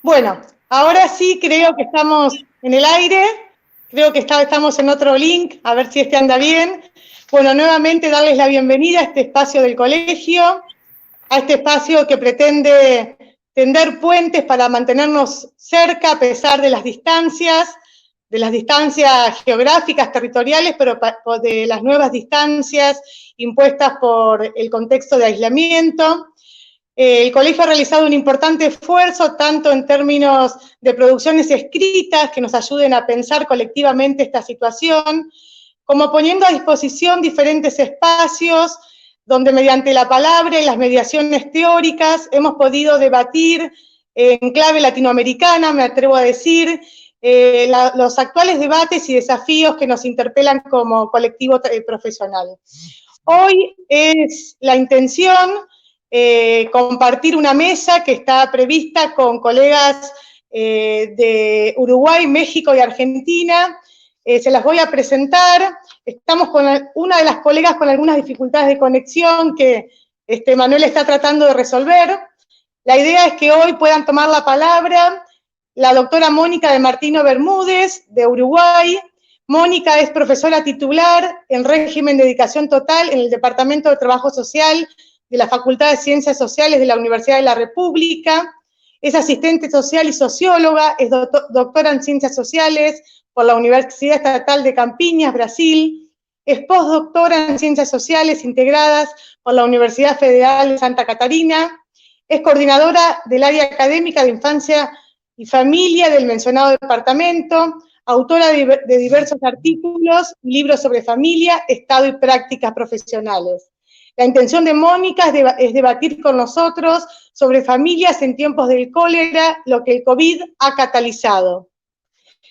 Bueno, ahora sí creo que estamos en el aire, creo que estamos en otro link, a ver si este anda bien. Bueno, nuevamente darles la bienvenida a este espacio del colegio, a este espacio que pretende tender puentes para mantenernos cerca a pesar de las distancias geográficas, territoriales, pero de las nuevas distancias impuestas por el contexto de aislamiento. El colegio ha realizado un importante esfuerzo, tanto en términos de producciones escritas que nos ayuden a pensar colectivamente esta situación, como poniendo a disposición diferentes espacios donde mediante la palabra y las mediaciones teóricas hemos podido debatir en clave latinoamericana, me atrevo a decir, los actuales debates y desafíos que nos interpelan como colectivo profesional. Hoy es la intención compartir una mesa que está prevista con colegas de Uruguay, México y Argentina. Se las voy a presentar. Estamos con una de las colegas con algunas dificultades de conexión que Manuel está tratando de resolver. La idea es que hoy puedan tomar la palabra la doctora Mónica de Martino Bermúdez, de Uruguay. Mónica es profesora titular en régimen de dedicación total en el Departamento de Trabajo Social de la Facultad de Ciencias Sociales de la Universidad de la República. Es asistente social y socióloga, es doctora en Ciencias Sociales por la Universidad Estatal de Campiñas, Brasil. Es postdoctora en Ciencias Sociales integradas por la Universidad Federal de Santa Catarina. Es coordinadora del área académica de infancia y familia del mencionado departamento, autora de diversos artículos, libros sobre familia, Estado y prácticas profesionales. La intención de Mónica es debatir con nosotros sobre familias en tiempos del cólera, lo que el COVID ha catalizado.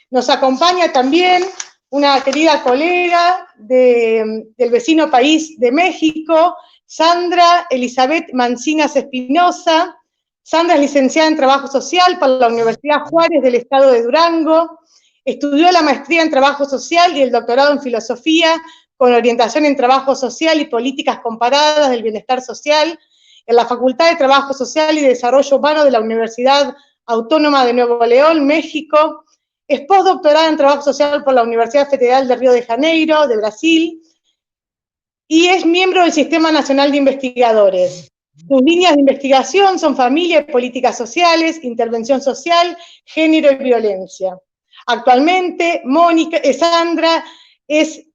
Nos acompaña también una querida colega del vecino país de México, Sandra Elizabeth Mancinas Espinosa. Sandra es licenciada en Trabajo Social por la Universidad Juárez del Estado de Durango. Estudió la maestría en Trabajo Social y el doctorado en Filosofía con orientación en Trabajo Social y Políticas Comparadas del Bienestar Social en la Facultad de Trabajo Social y Desarrollo Humano de la Universidad Autónoma de Nuevo León, México. Es postdoctorada en Trabajo Social por la Universidad Federal de Río de Janeiro, de Brasil, y es miembro del Sistema Nacional de Investigadores. Sus líneas de investigación son familia y políticas sociales, intervención social, género y violencia. Actualmente, Sandra es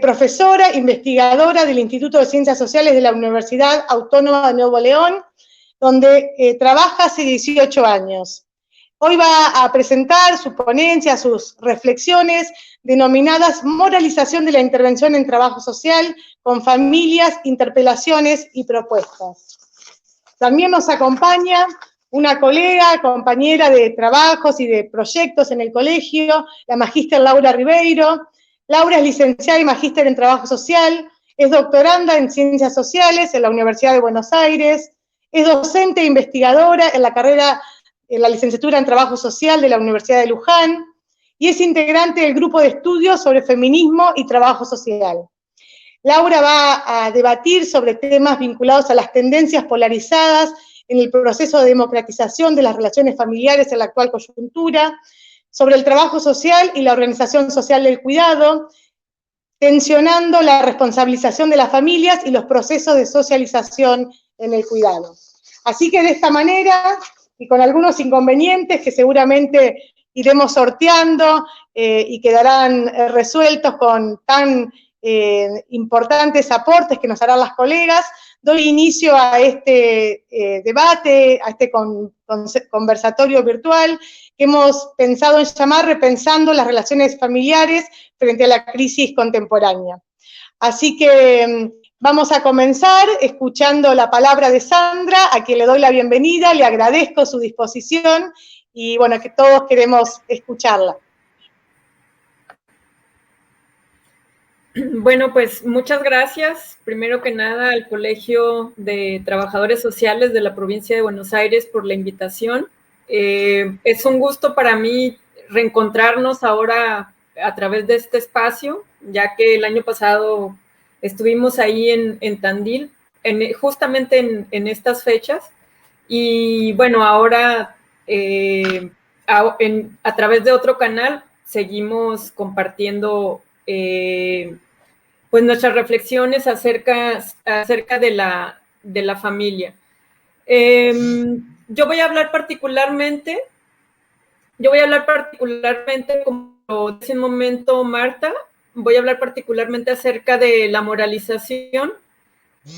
profesora, investigadora del Instituto de Ciencias Sociales de la Universidad Autónoma de Nuevo León, donde trabaja hace 18 años. Hoy va a presentar su ponencia, sus reflexiones denominadas Moralización de la intervención en trabajo social con familias, interpelaciones y propuestas. También nos acompaña una colega, compañera de trabajos y de proyectos en el colegio, la magíster Laura Ribeiro. Laura es licenciada y magíster en Trabajo Social, es doctoranda en Ciencias Sociales en la Universidad de Buenos Aires, es docente e investigadora en la licenciatura en Trabajo Social de la Universidad de Luján, y es integrante del grupo de estudios sobre feminismo y trabajo social. Laura va a debatir sobre temas vinculados a las tendencias polarizadas en el proceso de democratización de las relaciones familiares en la actual coyuntura, sobre el trabajo social y la organización social del cuidado, tensionando la responsabilización de las familias y los procesos de socialización en el cuidado. Así que de esta manera, y con algunos inconvenientes que seguramente iremos sorteando y quedarán resueltos con tan importantes aportes que nos harán las colegas, doy inicio a este debate, a este conversatorio virtual que hemos pensado en llamar Repensando las relaciones familiares frente a la crisis contemporánea. Así que vamos a comenzar escuchando la palabra de Sandra, a quien le doy la bienvenida, le agradezco su disposición y bueno, que todos queremos escucharla. Bueno, pues muchas gracias, primero que nada, al Colegio de Trabajadores Sociales de la Provincia de Buenos Aires por la invitación. Es un gusto para mí reencontrarnos ahora a través de este espacio, ya que el año pasado estuvimos ahí en Tandil, justamente en estas fechas. Y bueno, ahora a través de otro canal seguimos compartiendo pues nuestras reflexiones acerca de la familia. Yo voy a hablar particularmente, como lo dice un momento Marta, voy a hablar particularmente acerca de la moralización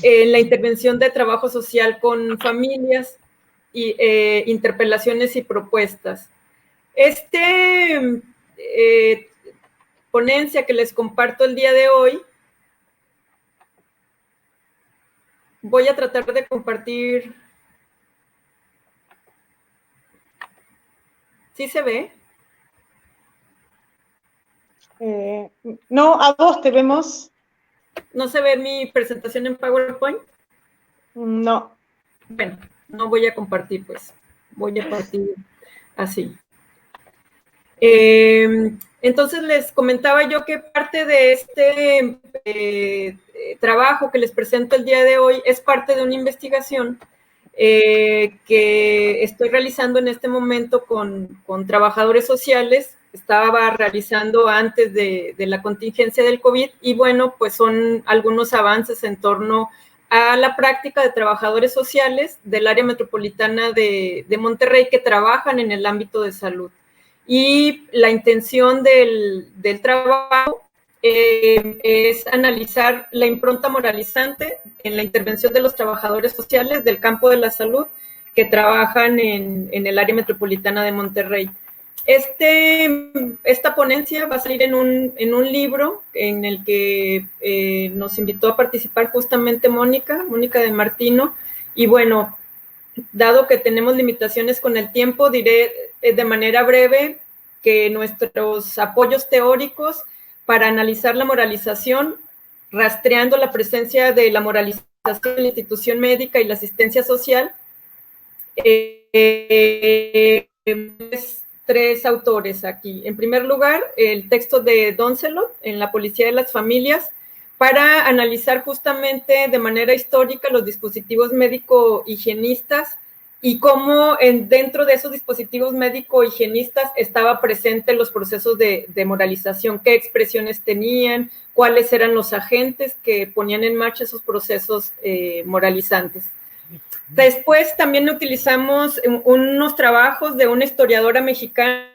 en la intervención de trabajo social con familias y interpelaciones y propuestas. Ponencia que les comparto el día de hoy, voy a tratar de compartir. ¿Sí se ve? No, a vos te vemos. ¿No se ve mi presentación en PowerPoint? No. Bueno, no voy a compartir, pues. Voy a partir así. Entonces les comentaba yo que parte de este trabajo que les presento el día de hoy es parte de una investigación que estoy realizando en este momento con trabajadores sociales. Estaba realizando antes de la contingencia del COVID y bueno, pues son algunos avances en torno a la práctica de trabajadores sociales del área metropolitana de Monterrey que trabajan en el ámbito de salud. Y la intención del trabajo es analizar la impronta moralizante en la intervención de los trabajadores sociales del campo de la salud que trabajan en el área metropolitana de Monterrey. Esta ponencia va a salir en un libro en el que nos invitó a participar justamente Mónica de Martino, y bueno, dado que tenemos limitaciones con el tiempo, diré de manera breve que nuestros apoyos teóricos para analizar la moralización, rastreando la presencia de la moralización en la institución médica y la asistencia social, tres autores aquí. En primer lugar, el texto de Doncelot en La Policía de las Familias, para analizar justamente de manera histórica los dispositivos médico-higienistas y cómo dentro de esos dispositivos médico-higienistas estaba presente los procesos de moralización, qué expresiones tenían, cuáles eran los agentes que ponían en marcha esos procesos moralizantes. Después también utilizamos unos trabajos de una historiadora mexicana,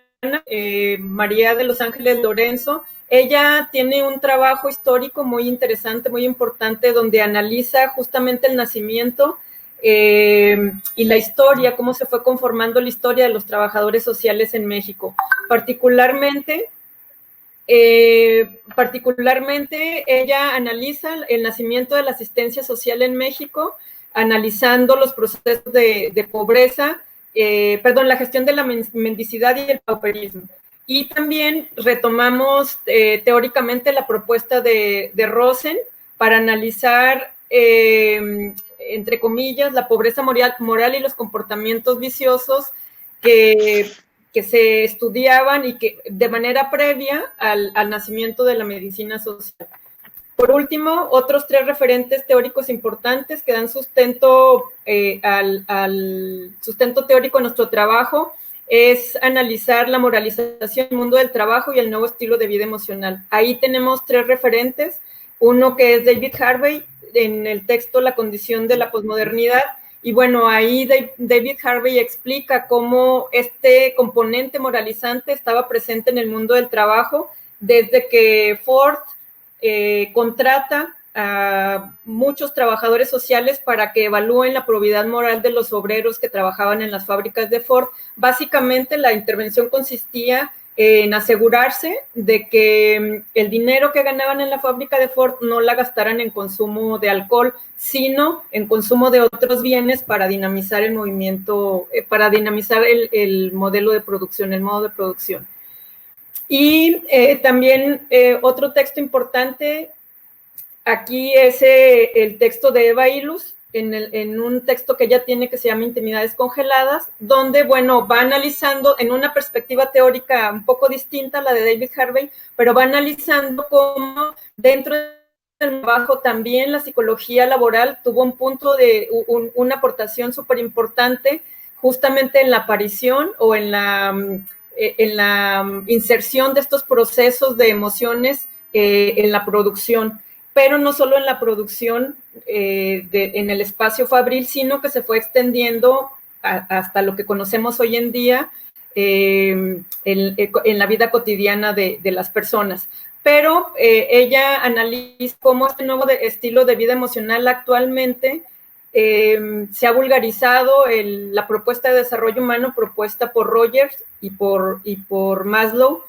María de los Ángeles Lorenzo. Ella tiene un trabajo histórico muy interesante, muy importante, donde analiza justamente el nacimiento y la historia, cómo se fue conformando la historia de los trabajadores sociales en México. Particularmente, ella analiza el nacimiento de la asistencia social en México, analizando los procesos de pobreza, la gestión de la mendicidad y el pauperismo. Y también retomamos teóricamente la propuesta de Rosen para analizar, entre comillas, la pobreza moral y los comportamientos viciosos que se estudiaban y que de manera previa al nacimiento de la medicina social. Por último, otros tres referentes teóricos importantes que dan sustento al sustento teórico de nuestro trabajo es analizar la moralización del mundo del trabajo y el nuevo estilo de vida emocional. Ahí tenemos tres referentes, uno que es David Harvey, en el texto La condición de la posmodernidad, y bueno, ahí David Harvey explica cómo este componente moralizante estaba presente en el mundo del trabajo desde que Ford contrata a muchos trabajadores sociales para que evalúen la probidad moral de los obreros que trabajaban en las fábricas de Ford. Básicamente la intervención consistía en asegurarse de que el dinero que ganaban en la fábrica de Ford no la gastaran en consumo de alcohol, sino en consumo de otros bienes para dinamizar el movimiento, para dinamizar el modelo de producción, el modo de producción. Y también otro texto importante aquí es el texto de Eva Ilus, en un texto que ella tiene que se llama Intimidades Congeladas, donde, bueno, va analizando en una perspectiva teórica un poco distinta a la de David Harvey, pero va analizando cómo dentro del trabajo también la psicología laboral tuvo un punto de una aportación súper importante, justamente en la aparición o en la inserción de estos procesos de emociones en la producción, pero no solo en la producción en el espacio fabril, sino que se fue extendiendo hasta lo que conocemos hoy en día en la vida cotidiana de las personas. Pero ella analiza cómo este nuevo estilo de vida emocional actualmente se ha vulgarizado la propuesta de desarrollo humano propuesta por Rogers y por Maslow,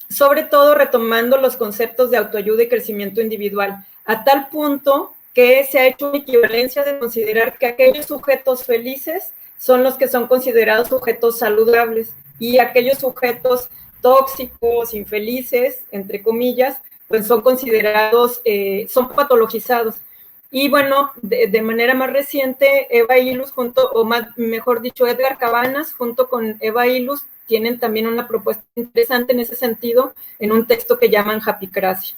sobre todo retomando los conceptos de autoayuda y crecimiento individual, a tal punto que se ha hecho una equivalencia de considerar que aquellos sujetos felices son los que son considerados sujetos saludables y aquellos sujetos tóxicos, infelices, entre comillas, pues son considerados, son patologizados. Y bueno, de manera más reciente, Eva Ilus, mejor dicho, Edgar Cabanas, junto con Eva Ilus, tienen también una propuesta interesante en ese sentido, en un texto que llaman Happycracia.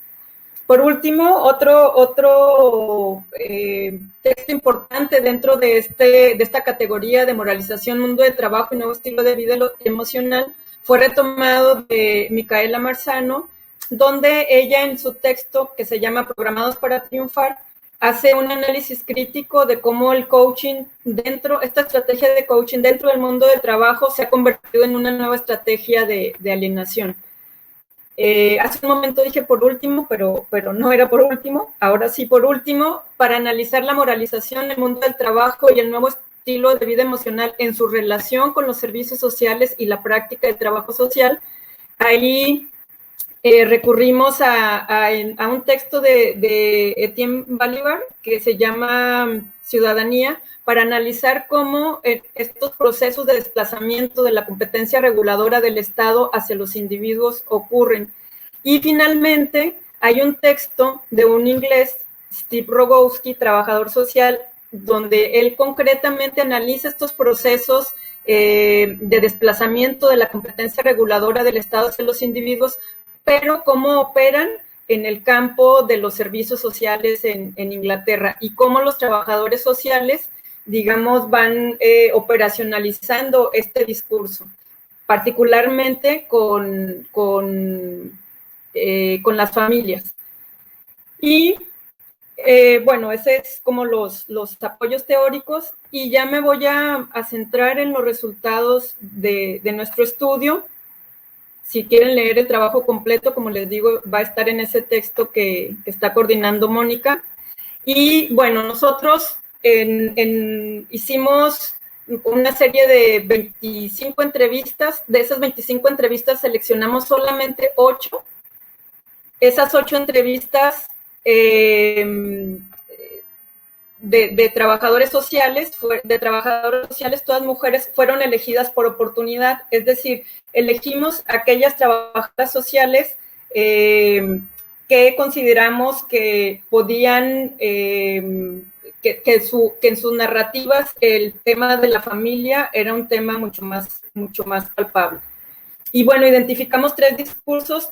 Por último, otro texto importante dentro de esta categoría de moralización, mundo de trabajo y nuevo estilo de vida emocional fue retomado de Micaela Marzano, donde ella en su texto que se llama Programados para Triunfar, hace un análisis crítico de cómo el coaching esta estrategia de coaching dentro del mundo del trabajo se ha convertido en una nueva estrategia de alienación. Hace un momento dije por último, pero no era por último, ahora sí por último, para analizar la moralización, el mundo del trabajo y el nuevo estilo de vida emocional en su relación con los servicios sociales y la práctica del trabajo social. Ahí recurrimos a un texto de Etienne Balibar que se llama Ciudadanía, para analizar cómo estos procesos de desplazamiento de la competencia reguladora del Estado hacia los individuos ocurren. Y finalmente hay un texto de un inglés, Steve Rogowski, trabajador social, donde él concretamente analiza estos procesos de desplazamiento de la competencia reguladora del Estado hacia los individuos, pero cómo operan en el campo de los servicios sociales en Inglaterra y cómo los trabajadores sociales, digamos, van operacionalizando este discurso, particularmente con las familias. Y bueno, ese es como los apoyos teóricos, y ya me voy a centrar en los resultados de nuestro estudio. Si quieren leer el trabajo completo, como les digo, va a estar en ese texto que está coordinando Mónica. Y bueno, nosotros hicimos una serie de 25 entrevistas. De esas 25 entrevistas seleccionamos solamente 8. Esas 8 entrevistas de trabajadores sociales, todas mujeres, fueron elegidas por oportunidad, es decir, elegimos aquellas trabajadoras sociales que consideramos que podían, que en sus narrativas el tema de la familia era un tema mucho más palpable. Y bueno, identificamos 3 discursos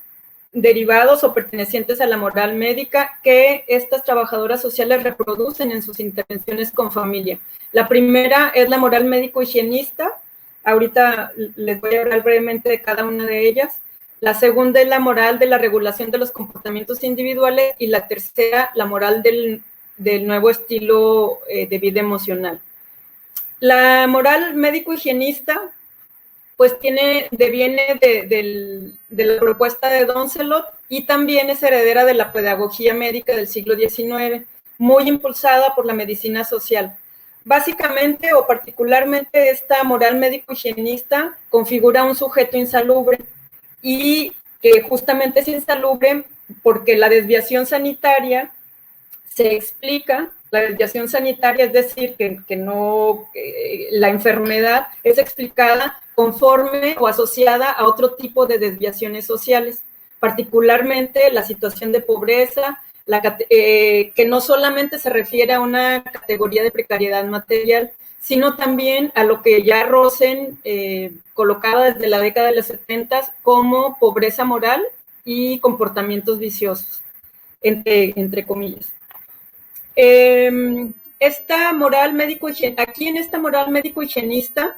derivados o pertenecientes a la moral médica que estas trabajadoras sociales reproducen en sus intervenciones con familia. La primera es la moral médico-higienista. Ahorita les voy a hablar brevemente de cada una de ellas. La segunda es la moral de la regulación de los comportamientos individuales, y la tercera, la moral del nuevo estilo de vida emocional. La moral médico-higienista pues deviene de la propuesta de Doncelot, y también es heredera de la pedagogía médica del siglo XIX, muy impulsada por la medicina social. Básicamente o particularmente esta moral médico-higienista configura un sujeto insalubre, y que justamente es insalubre porque la desviación sanitaria se explica. La desviación sanitaria, es decir, que la enfermedad es explicada conforme o asociada a otro tipo de desviaciones sociales, particularmente la situación de pobreza, que no solamente se refiere a una categoría de precariedad material, sino también a lo que ya Rosen colocaba desde la década de los 70 como pobreza moral y comportamientos viciosos, entre comillas. Esta moral médico-higienista, aquí en esta moral médico-higienista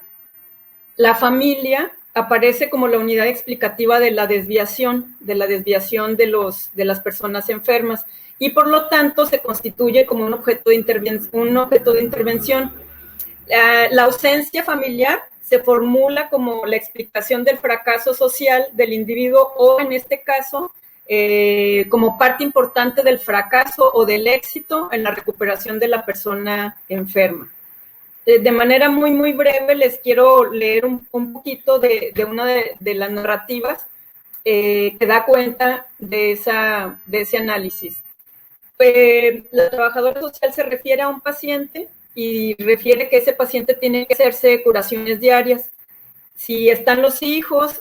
la familia aparece como la unidad explicativa de la desviación de las personas enfermas, y por lo tanto se constituye como un objeto de intervención. La ausencia familiar se formula como la explicación del fracaso social del individuo, o en este caso, como parte importante del fracaso o del éxito en la recuperación de la persona enferma. De manera muy, muy breve, les quiero leer un poquito de una de las narrativas que da cuenta de ese análisis. La trabajadora social se refiere a un paciente y refiere que ese paciente tiene que hacerse curaciones diarias. Si están los hijos,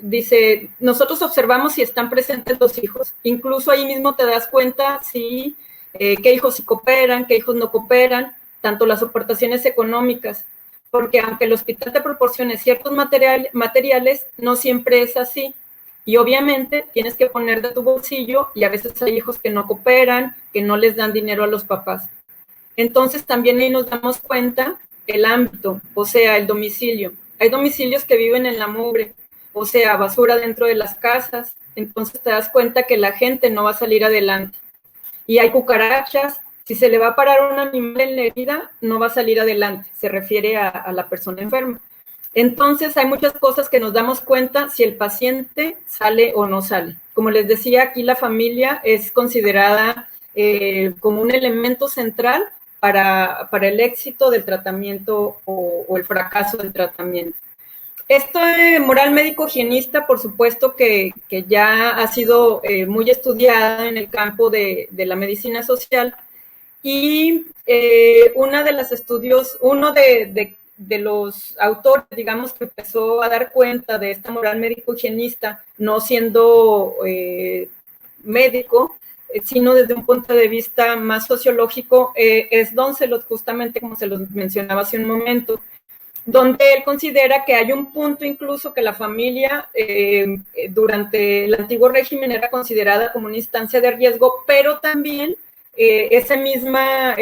dice, nosotros observamos si están presentes los hijos. Incluso ahí mismo te das cuenta qué hijos sí cooperan, qué hijos no cooperan, tanto las aportaciones económicas, porque aunque el hospital te proporcione ciertos materiales, no siempre es así. Y obviamente tienes que poner de tu bolsillo, y a veces hay hijos que no cooperan, que no les dan dinero a los papás. Entonces también ahí nos damos cuenta el ámbito, o sea, el domicilio. Hay domicilios que viven en la mugre, o sea, basura dentro de las casas. Entonces te das cuenta que la gente no va a salir adelante. Y hay cucarachas. Si se le va a parar un animal en la herida, no va a salir adelante. Se refiere a la persona enferma. Entonces, hay muchas cosas que nos damos cuenta si el paciente sale o no sale. Como les decía, aquí la familia es considerada como un elemento central para el éxito del tratamiento o el fracaso del tratamiento. Esta moral médico-higienista, por supuesto que ya ha sido muy estudiada en el campo de la medicina social, y uno de los autores, digamos, que empezó a dar cuenta de esta moral médico-higienista, no siendo médico, sino desde un punto de vista más sociológico, es Don Celot, justamente como se los mencionaba hace un momento, donde él considera que hay un punto incluso que la familia durante el antiguo régimen era considerada como una instancia de riesgo, pero también esa misma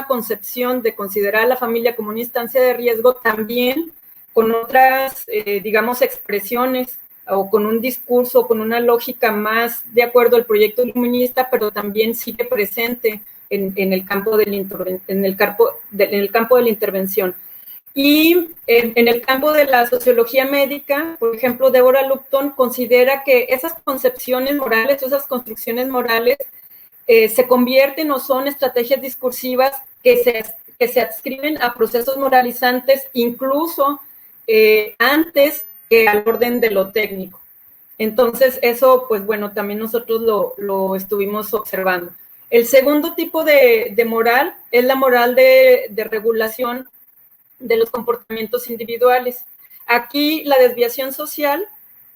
concepción de considerar a la familia como una instancia de riesgo también con otras, digamos, expresiones o con un discurso, con una lógica más de acuerdo al proyecto iluminista, pero también sigue presente en el campo de la intervención. Y en el campo de la sociología médica, por ejemplo, Deborah Lupton considera que esas concepciones morales, esas construcciones morales, se convierten o son estrategias discursivas que se adscriben a procesos moralizantes incluso antes que al orden de lo técnico. Entonces, eso, pues bueno, también nosotros lo estuvimos observando. El segundo tipo de moral es la moral de regulación de los comportamientos individuales. Aquí la desviación social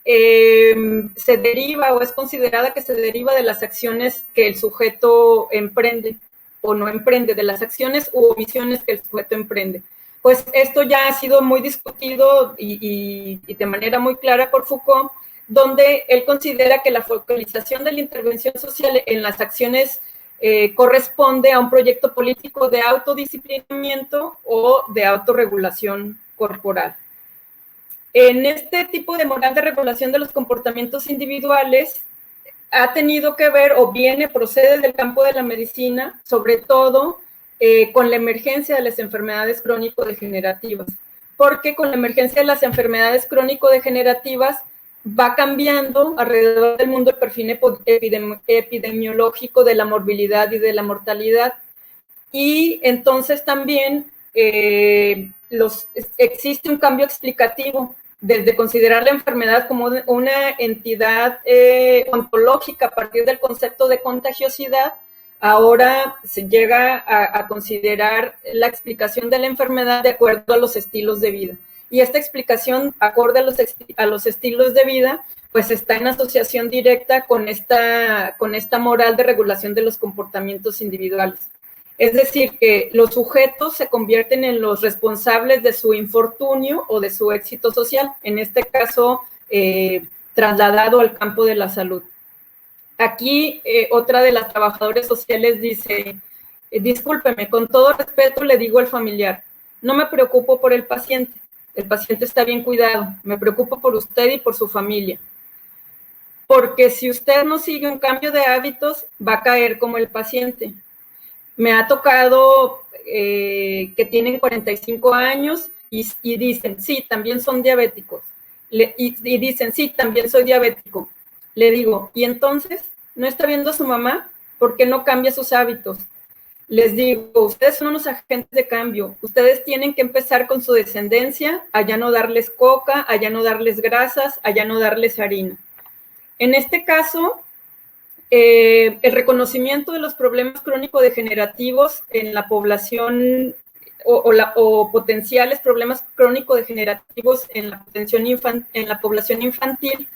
se deriva o es considerada que se deriva de las acciones que el sujeto emprende o no emprende, de las acciones u omisiones que el sujeto emprende. Pues esto ya ha sido muy discutido y de manera muy clara por Foucault, donde él considera que la focalización de la intervención social en las acciones corresponde a un proyecto político de autodisciplinamiento o de autorregulación corporal. En este tipo de moral de regulación de los comportamientos individuales ha tenido que ver o procede del campo de la medicina, sobre todo con la emergencia de las enfermedades crónico-degenerativas, porque con la emergencia de las enfermedades crónico-degenerativas va cambiando alrededor del mundo el perfil epidemiológico de la morbilidad y de la mortalidad. Y entonces también existe un cambio explicativo desde considerar la enfermedad como una entidad ontológica a partir del concepto de contagiosidad. Ahora se llega a considerar la explicación de la enfermedad de acuerdo a los estilos de vida. Y esta explicación, acorde a los estilos de vida, pues está en asociación directa con esta moral de regulación de los comportamientos individuales. Es decir, que los sujetos se convierten en los responsables de su infortunio o de su éxito social, en este caso trasladado al campo de la salud. Aquí otra de las trabajadoras sociales dice, discúlpeme, con todo respeto le digo al familiar, no me preocupo por el paciente, el paciente está bien cuidado, me preocupo por usted y por su familia. Porque si usted no sigue un cambio de hábitos, va a caer como el paciente. Me ha tocado que tienen 45 años y dicen, sí, también son diabéticos. Y dicen, sí, también soy diabético. Le digo, ¿y entonces no está viendo a su mamá? ¿Por qué no cambia sus hábitos? Les digo, ustedes son unos agentes de cambio. Ustedes tienen que empezar con su descendencia, a ya no darles coca, a ya no darles grasas, a ya no darles harina. En este caso, el reconocimiento de los problemas crónico-degenerativos en la población o potenciales problemas crónico-degenerativos en la población infantil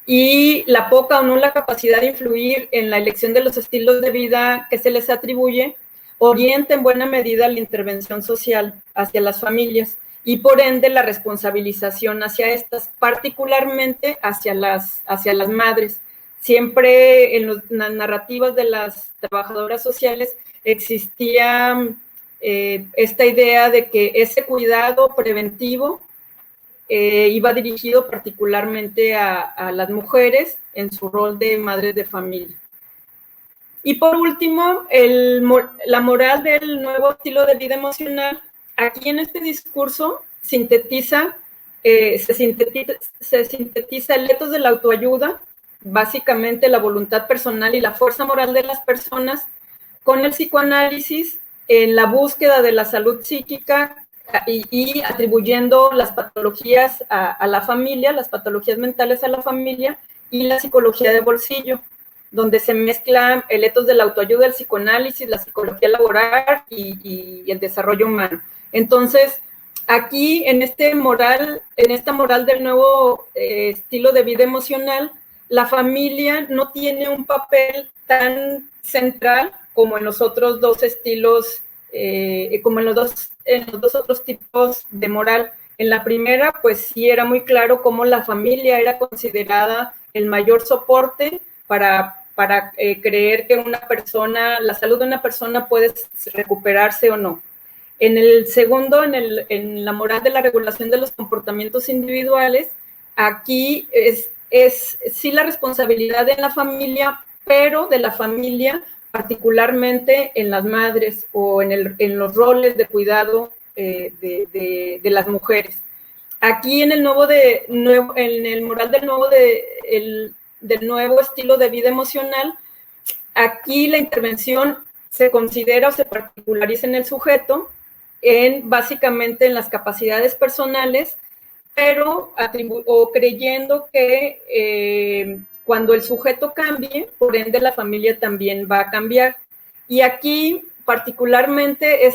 y la poca o nula capacidad de influir en la elección de los estilos de vida que se les atribuye, orienta en buena medida la intervención social hacia las familias y por ende la responsabilización hacia estas, particularmente hacia las madres. Siempre en las narrativas de las trabajadoras sociales existía esta idea de que ese cuidado preventivo iba dirigido particularmente a las mujeres en su rol de madres de familia. Y por último, la moral del nuevo estilo de vida emocional. Aquí en este discurso se sintetiza el ethos de la autoayuda, básicamente la voluntad personal y la fuerza moral de las personas, con el psicoanálisis en la búsqueda de la salud psíquica y atribuyendo las patologías a la familia, las patologías mentales a la familia y la psicología de bolsillo, donde se mezclan el ethos de la autoayuda, el psicoanálisis, la psicología laboral y el desarrollo humano. Entonces, aquí en esta moral del nuevo estilo de vida emocional, la familia no tiene un papel tan central como en los otros dos estilos, como en los dos otros tipos de moral. En la primera, pues sí era muy claro cómo la familia era considerada el mayor soporte para creer que la salud de una persona puede recuperarse o no. En el segundo, en la moral de la regulación de los comportamientos individuales, aquí es sí la responsabilidad de la familia, pero de la familia particularmente en las madres o en los roles de cuidado de las mujeres. Aquí en el moral del nuevo estilo de vida emocional, aquí la intervención se considera o se particulariza en el sujeto, básicamente en las capacidades personales, pero creyendo que cuando el sujeto cambie, por ende la familia también va a cambiar. Y aquí, particularmente,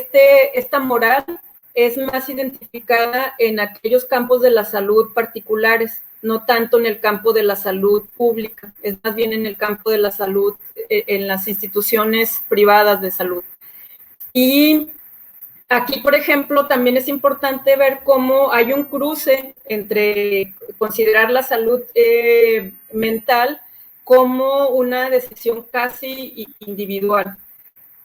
esta moral es más identificada en aquellos campos de la salud particulares, no tanto en el campo de la salud pública, es más bien en el campo de la salud, en las instituciones privadas de salud. Y aquí, por ejemplo, también es importante ver cómo hay un cruce entre considerar la salud mental como una decisión casi individual.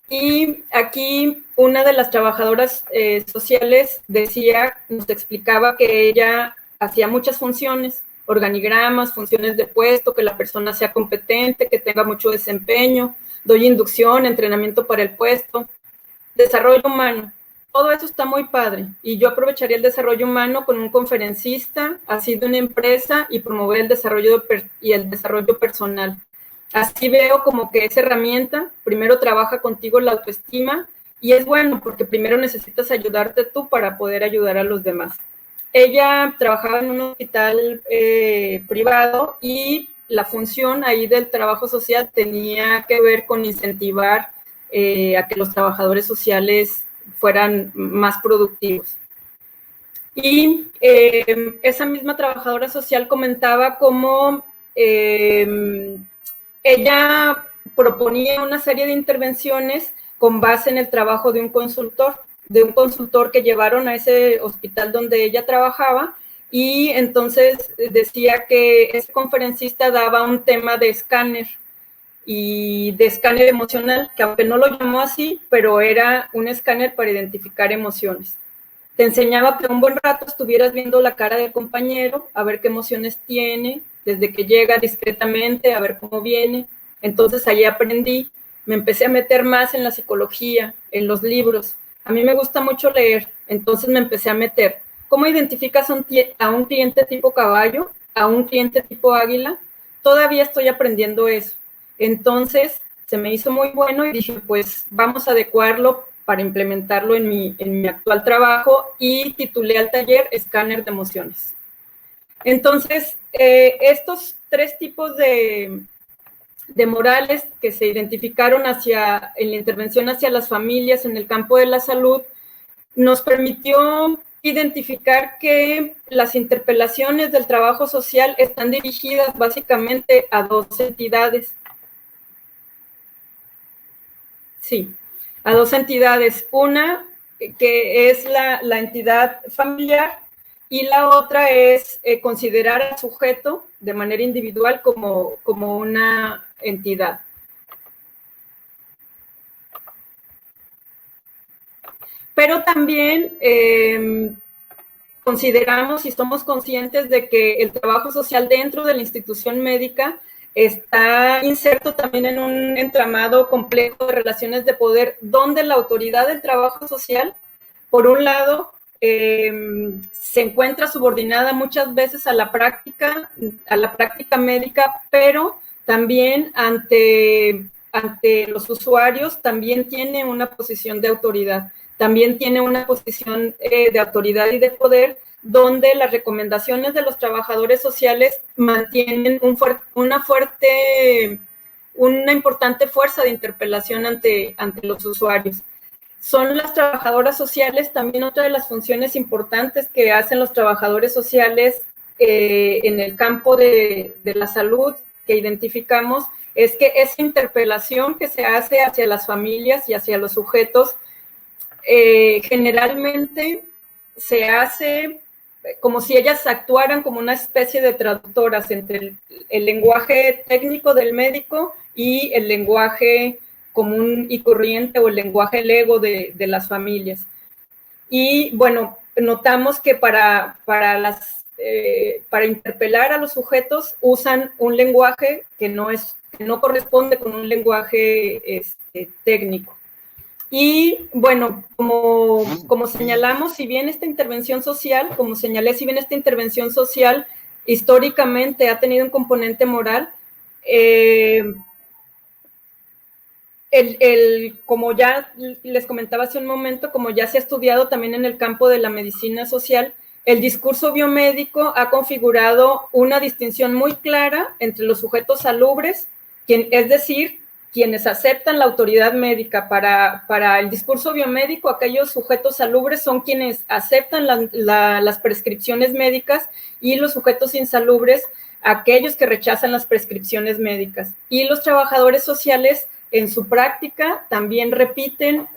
Y aquí una de las trabajadoras sociales nos explicaba que ella hacía muchas funciones, organigramas, funciones de puesto, que la persona sea competente, que tenga mucho desempeño, doy inducción, entrenamiento para el puesto, desarrollo humano. Todo eso está muy padre y yo aprovecharía el desarrollo humano con un conferencista, así de una empresa y promover el desarrollo personal. Así veo como que esa herramienta primero trabaja contigo la autoestima y es bueno porque primero necesitas ayudarte tú para poder ayudar a los demás. Ella trabajaba en un hospital privado y la función ahí del trabajo social tenía que ver con incentivar a que los trabajadores sociales fueran más productivos. Y esa misma trabajadora social comentaba cómo ella proponía una serie de intervenciones con base en el trabajo de un consultor que llevaron a ese hospital donde ella trabajaba, y entonces decía que ese conferencista daba un tema de escáner emocional, que aunque no lo llamó así, pero era un escáner para identificar emociones. te enseñaba que un buen rato estuvieras viendo la cara del compañero, a ver qué emociones tiene, desde que llega discretamente, a ver cómo viene. Entonces ahí aprendí, me empecé a meter más en la psicología, en los libros. A mí me gusta mucho leer, entonces me empecé a meter. ¿Cómo identificas a un cliente tipo caballo, a un cliente tipo águila? Todavía estoy aprendiendo eso. Entonces se me hizo muy bueno y dije, pues vamos a adecuarlo para implementarlo en mi actual trabajo, y titulé al taller Escáner de Emociones. Entonces, estos 3 tipos de morales que se identificaron en la intervención hacia las familias en el campo de la salud, nos permitió identificar que las interpelaciones del trabajo social están dirigidas básicamente a 2 entidades. Sí, a 2 entidades. Una que es la entidad familiar, y la otra es considerar al sujeto de manera individual como una entidad. Pero también consideramos y somos conscientes de que el trabajo social dentro de la institución médica está inserto también en un entramado complejo de relaciones de poder, donde la autoridad del trabajo social, por un lado, se encuentra subordinada muchas veces a la práctica médica, pero también ante los usuarios también tiene una posición de autoridad, también tiene una posición de autoridad y de poder, donde las recomendaciones de los trabajadores sociales mantienen una importante fuerza de interpelación ante los usuarios. Son las trabajadoras sociales también otra de las funciones importantes que hacen los trabajadores sociales en el campo de la salud que identificamos, es que esa interpelación que se hace hacia las familias y hacia los sujetos generalmente se hace como si ellas actuaran como una especie de traductoras entre el lenguaje técnico del médico y el lenguaje común y corriente, o el lenguaje lego de las familias. Y bueno, notamos que para interpelar a los sujetos usan un lenguaje que no corresponde con un lenguaje técnico. Y bueno, como señalamos, si bien esta intervención social, históricamente ha tenido un componente moral, como ya les comentaba hace un momento, como ya se ha estudiado también en el campo de la medicina social, el discurso biomédico ha configurado una distinción muy clara entre los sujetos salubres, es decir, quienes aceptan la autoridad médica. Para el discurso biomédico, aquellos sujetos salubres son quienes aceptan las prescripciones médicas, y los sujetos insalubres, aquellos que rechazan las prescripciones médicas. Y los trabajadores sociales, en su práctica, también repiten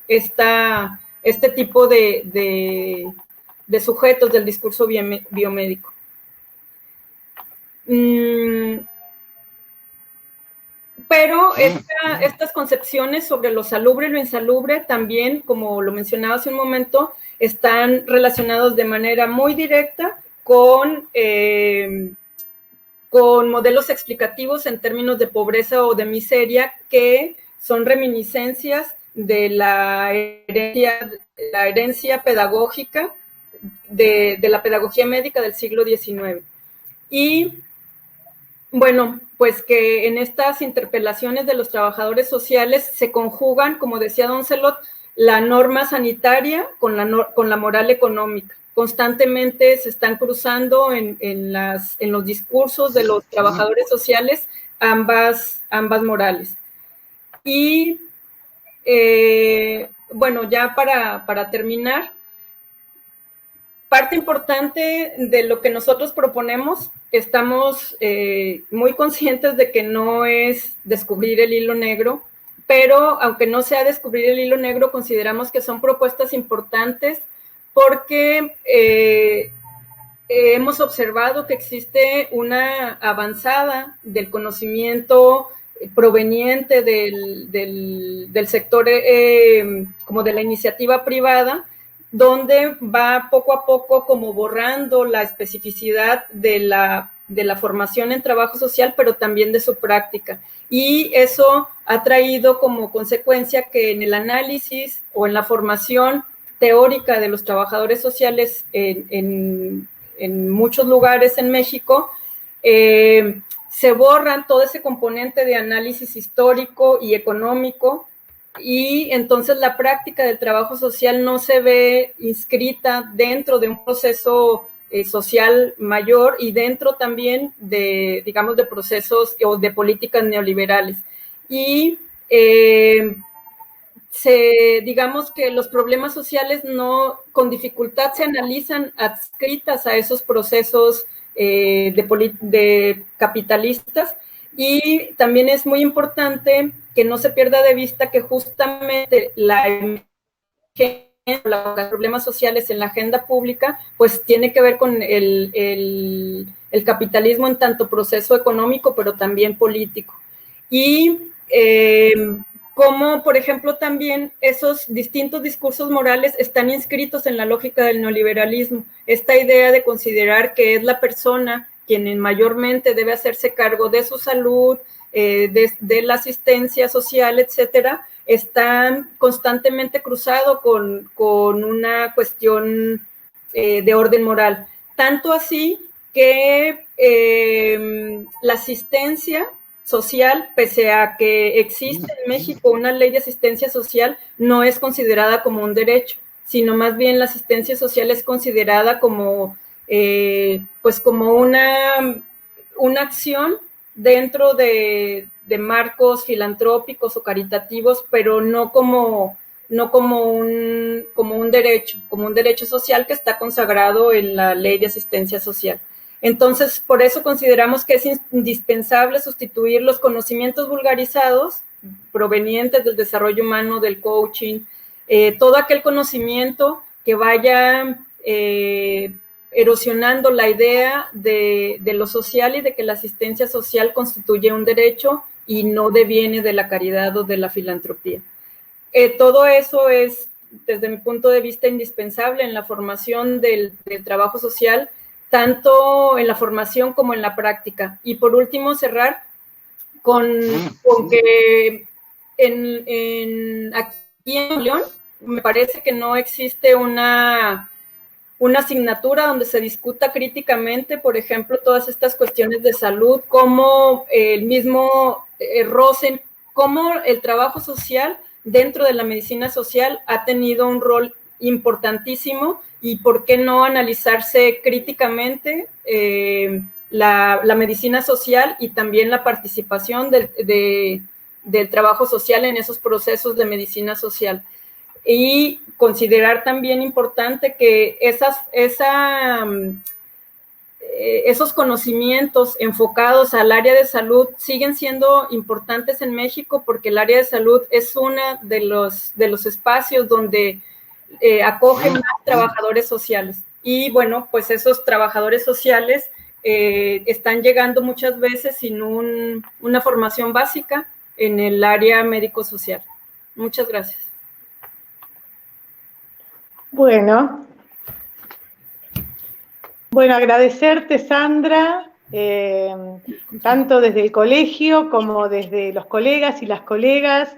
este tipo de sujetos del discurso biomédico. Pero estas concepciones sobre lo salubre y lo insalubre también, como lo mencionaba hace un momento, están relacionados de manera muy directa con modelos explicativos en términos de pobreza o de miseria, que son reminiscencias de la herencia pedagógica de la pedagogía médica del siglo XIX. Y bueno, pues que en estas interpelaciones de los trabajadores sociales se conjugan, como decía Don Celot, la norma sanitaria con la moral económica. Constantemente se están cruzando en los discursos de los trabajadores sociales ambas morales. Y bueno, ya para terminar, parte importante de lo que nosotros proponemos, estamos muy conscientes de que no es descubrir el hilo negro, pero aunque no sea descubrir el hilo negro, consideramos que son propuestas importantes, porque hemos observado que existe una avanzada del conocimiento proveniente del sector como de la iniciativa privada, donde va poco a poco como borrando la especificidad de la formación en trabajo social, pero también de su práctica. Y eso ha traído como consecuencia que en el análisis o en la formación teórica de los trabajadores sociales en muchos lugares en México, se borran todo ese componente de análisis histórico y económico, y entonces la práctica del trabajo social no se ve inscrita dentro de un proceso social mayor y dentro también de, digamos, de procesos o de políticas neoliberales. Y digamos que los problemas sociales no, con dificultad se analizan adscritas a esos procesos de capitalistas, y también es muy importante que no se pierda de vista que justamente los problemas sociales en la agenda pública, pues tiene que ver con el capitalismo en tanto proceso económico, pero también político. Y como, por ejemplo, también esos distintos discursos morales están inscritos en la lógica del neoliberalismo. Esta idea de considerar que es la persona quien mayormente debe hacerse cargo de su salud, de la asistencia social, etcétera, está constantemente cruzado con una cuestión de orden moral. Tanto así que la asistencia social, pese a que existe en México una ley de asistencia social, no es considerada como un derecho, sino más bien la asistencia social es considerada como, pues como una acción dentro de marcos filantrópicos o caritativos, pero no como un derecho social que está consagrado en la ley de asistencia social. Entonces, por eso consideramos que es indispensable sustituir los conocimientos vulgarizados provenientes del desarrollo humano, del coaching, todo aquel conocimiento que vaya erosionando la idea de lo social y de que la asistencia social constituye un derecho y no deviene de la caridad o de la filantropía. Todo eso es, desde mi punto de vista, indispensable en la formación del trabajo social, tanto en la formación como en la práctica. Y por último, cerrar con que aquí en León me parece que no existe una asignatura donde se discuta críticamente, por ejemplo, todas estas cuestiones de salud, como el mismo Rosen, cómo el trabajo social dentro de la medicina social ha tenido un rol importantísimo, y por qué no analizarse críticamente la medicina social y también la participación del trabajo social en esos procesos de medicina social. Y considerar también importante que esos conocimientos enfocados al área de salud siguen siendo importantes en México, porque el área de salud es uno de los espacios donde acogen más trabajadores sociales. Y bueno, pues esos trabajadores sociales están llegando muchas veces sin una formación básica en el área médico-social. Muchas gracias. Bueno, agradecerte, Sandra, tanto desde el colegio como desde los colegas y las colegas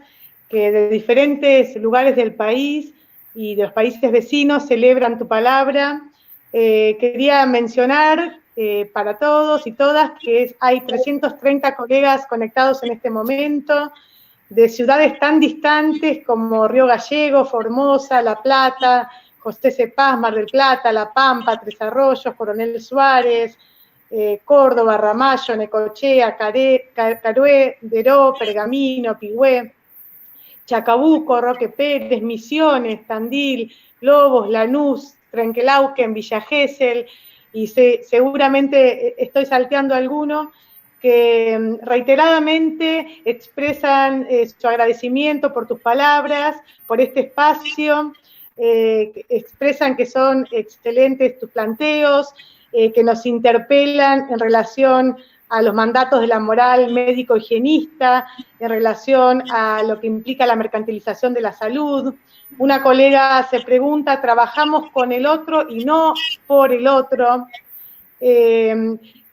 que de diferentes lugares del país y de los países vecinos celebran tu palabra. Quería mencionar para todos y todas que hay 330 colegas conectados en este momento, de ciudades tan distantes como Río Gallegos, Formosa, La Plata, José C. Paz, Mar del Plata, La Pampa, Tres Arroyos, Coronel Suárez, Córdoba, Ramallo, Necochea, Carué, Deró, Pergamino, Pigüé, Chacabuco, Roque Pérez, Misiones, Tandil, Lobos, Lanús, Trenquelauquen, Villa Gesell, y seguramente estoy salteando alguno, que reiteradamente expresan su agradecimiento por tus palabras, por este espacio, expresan que son excelentes tus planteos, que nos interpelan en relación a los mandatos de la moral médico-higienista, en relación a lo que implica la mercantilización de la salud. Una colega se pregunta, ¿trabajamos con el otro y no por el otro?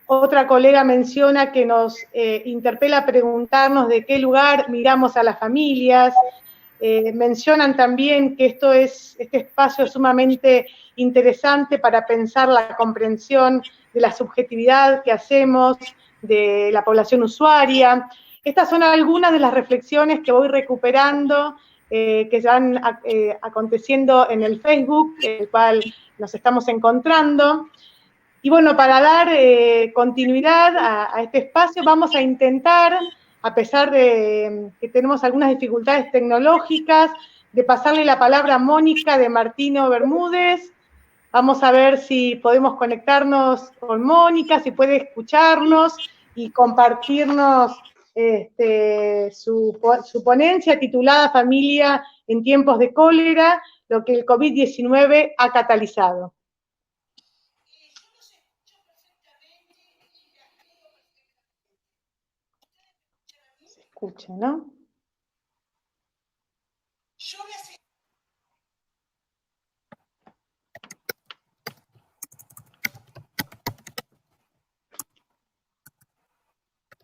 Otra colega menciona que nos interpela a preguntarnos de qué lugar miramos a las familias. Mencionan también que este espacio es sumamente interesante para pensar la comprensión de la subjetividad que hacemos de la población usuaria. Estas son algunas de las reflexiones que voy recuperando, que van aconteciendo en el Facebook, el cual nos estamos encontrando. Y bueno, para dar continuidad a este espacio, vamos a intentar, a pesar de que tenemos algunas dificultades tecnológicas, de pasarle la palabra a Mónica de Martino Bermúdez. Vamos a ver si podemos conectarnos con Mónica, si puede escucharnos y compartirnos su ponencia titulada Familia en tiempos de cólera, lo que el COVID-19 ha catalizado. Escucha, ¿no?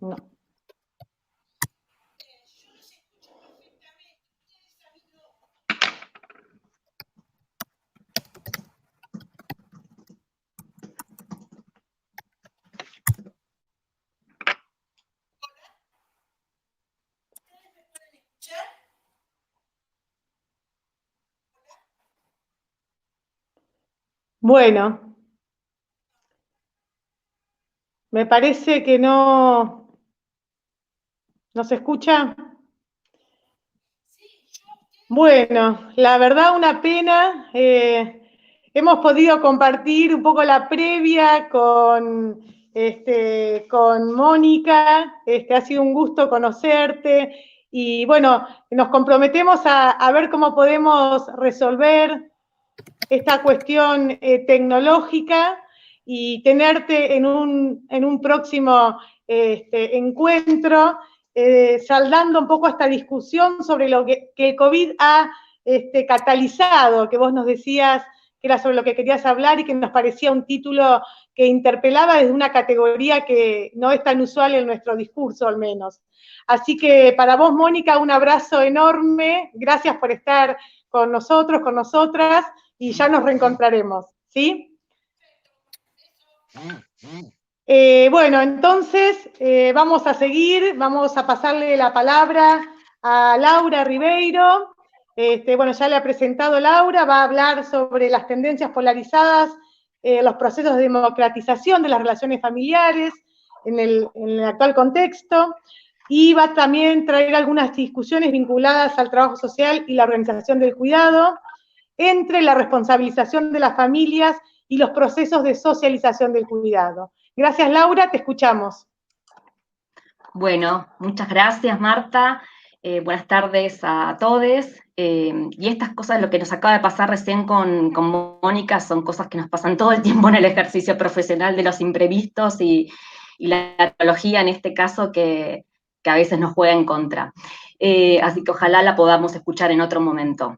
No. Bueno, me parece que no se escucha. Bueno, la verdad una pena. Hemos podido compartir un poco la previa con Mónica. Ha sido un gusto conocerte y bueno, nos comprometemos a ver cómo podemos resolver esta cuestión tecnológica y tenerte en un próximo encuentro, saldando un poco esta discusión sobre lo que el COVID ha catalizado, que vos nos decías que era sobre lo que querías hablar y que nos parecía un título que interpelaba desde una categoría que no es tan usual en nuestro discurso, al menos. Así que para vos, Mónica, un abrazo enorme. Gracias por estar con nosotros, con nosotras, y ya nos reencontraremos, ¿sí? Bueno, entonces vamos a seguir, vamos a pasarle la palabra a Laura Ribeiro. Bueno, ya le ha presentado Laura, va a hablar sobre las tendencias polarizadas, los procesos de democratización de las relaciones familiares en el actual contexto, y va a también traer algunas discusiones vinculadas al trabajo social y la organización del cuidado, entre la responsabilización de las familias y los procesos de socialización del cuidado. Gracias, Laura, te escuchamos. Bueno, muchas gracias, Marta. Buenas tardes a todos. Y estas cosas, lo que nos acaba de pasar recién con Mónica, son cosas que nos pasan todo el tiempo en el ejercicio profesional de los imprevistos y la tecnología, en este caso, que a veces nos juega en contra. Así que ojalá la podamos escuchar en otro momento.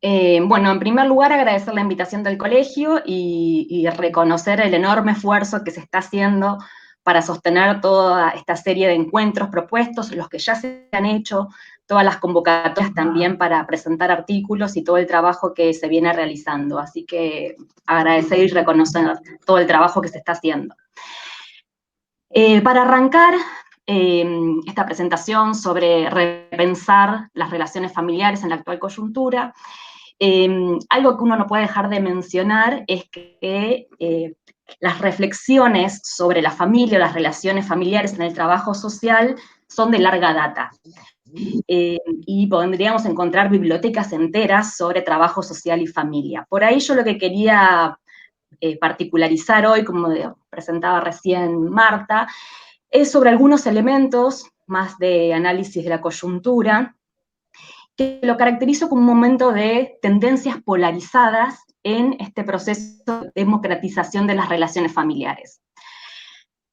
Bueno, en primer lugar, agradecer la invitación del colegio y reconocer el enorme esfuerzo que se está haciendo para sostener toda esta serie de encuentros propuestos, los que ya se han hecho, todas las convocatorias también para presentar artículos y todo el trabajo que se viene realizando. Así que agradecer y reconocer todo el trabajo que se está haciendo. Para arrancar esta presentación sobre repensar las relaciones familiares en la actual coyuntura, algo que uno no puede dejar de mencionar es que las reflexiones sobre la familia, las relaciones familiares en el trabajo social son de larga data. Y podríamos encontrar bibliotecas enteras sobre trabajo social y familia. Por ahí yo lo que quería particularizar hoy, como presentaba recién Marta, es sobre algunos elementos más de análisis de la coyuntura, que lo caracterizo como un momento de tendencias polarizadas en este proceso de democratización de las relaciones familiares.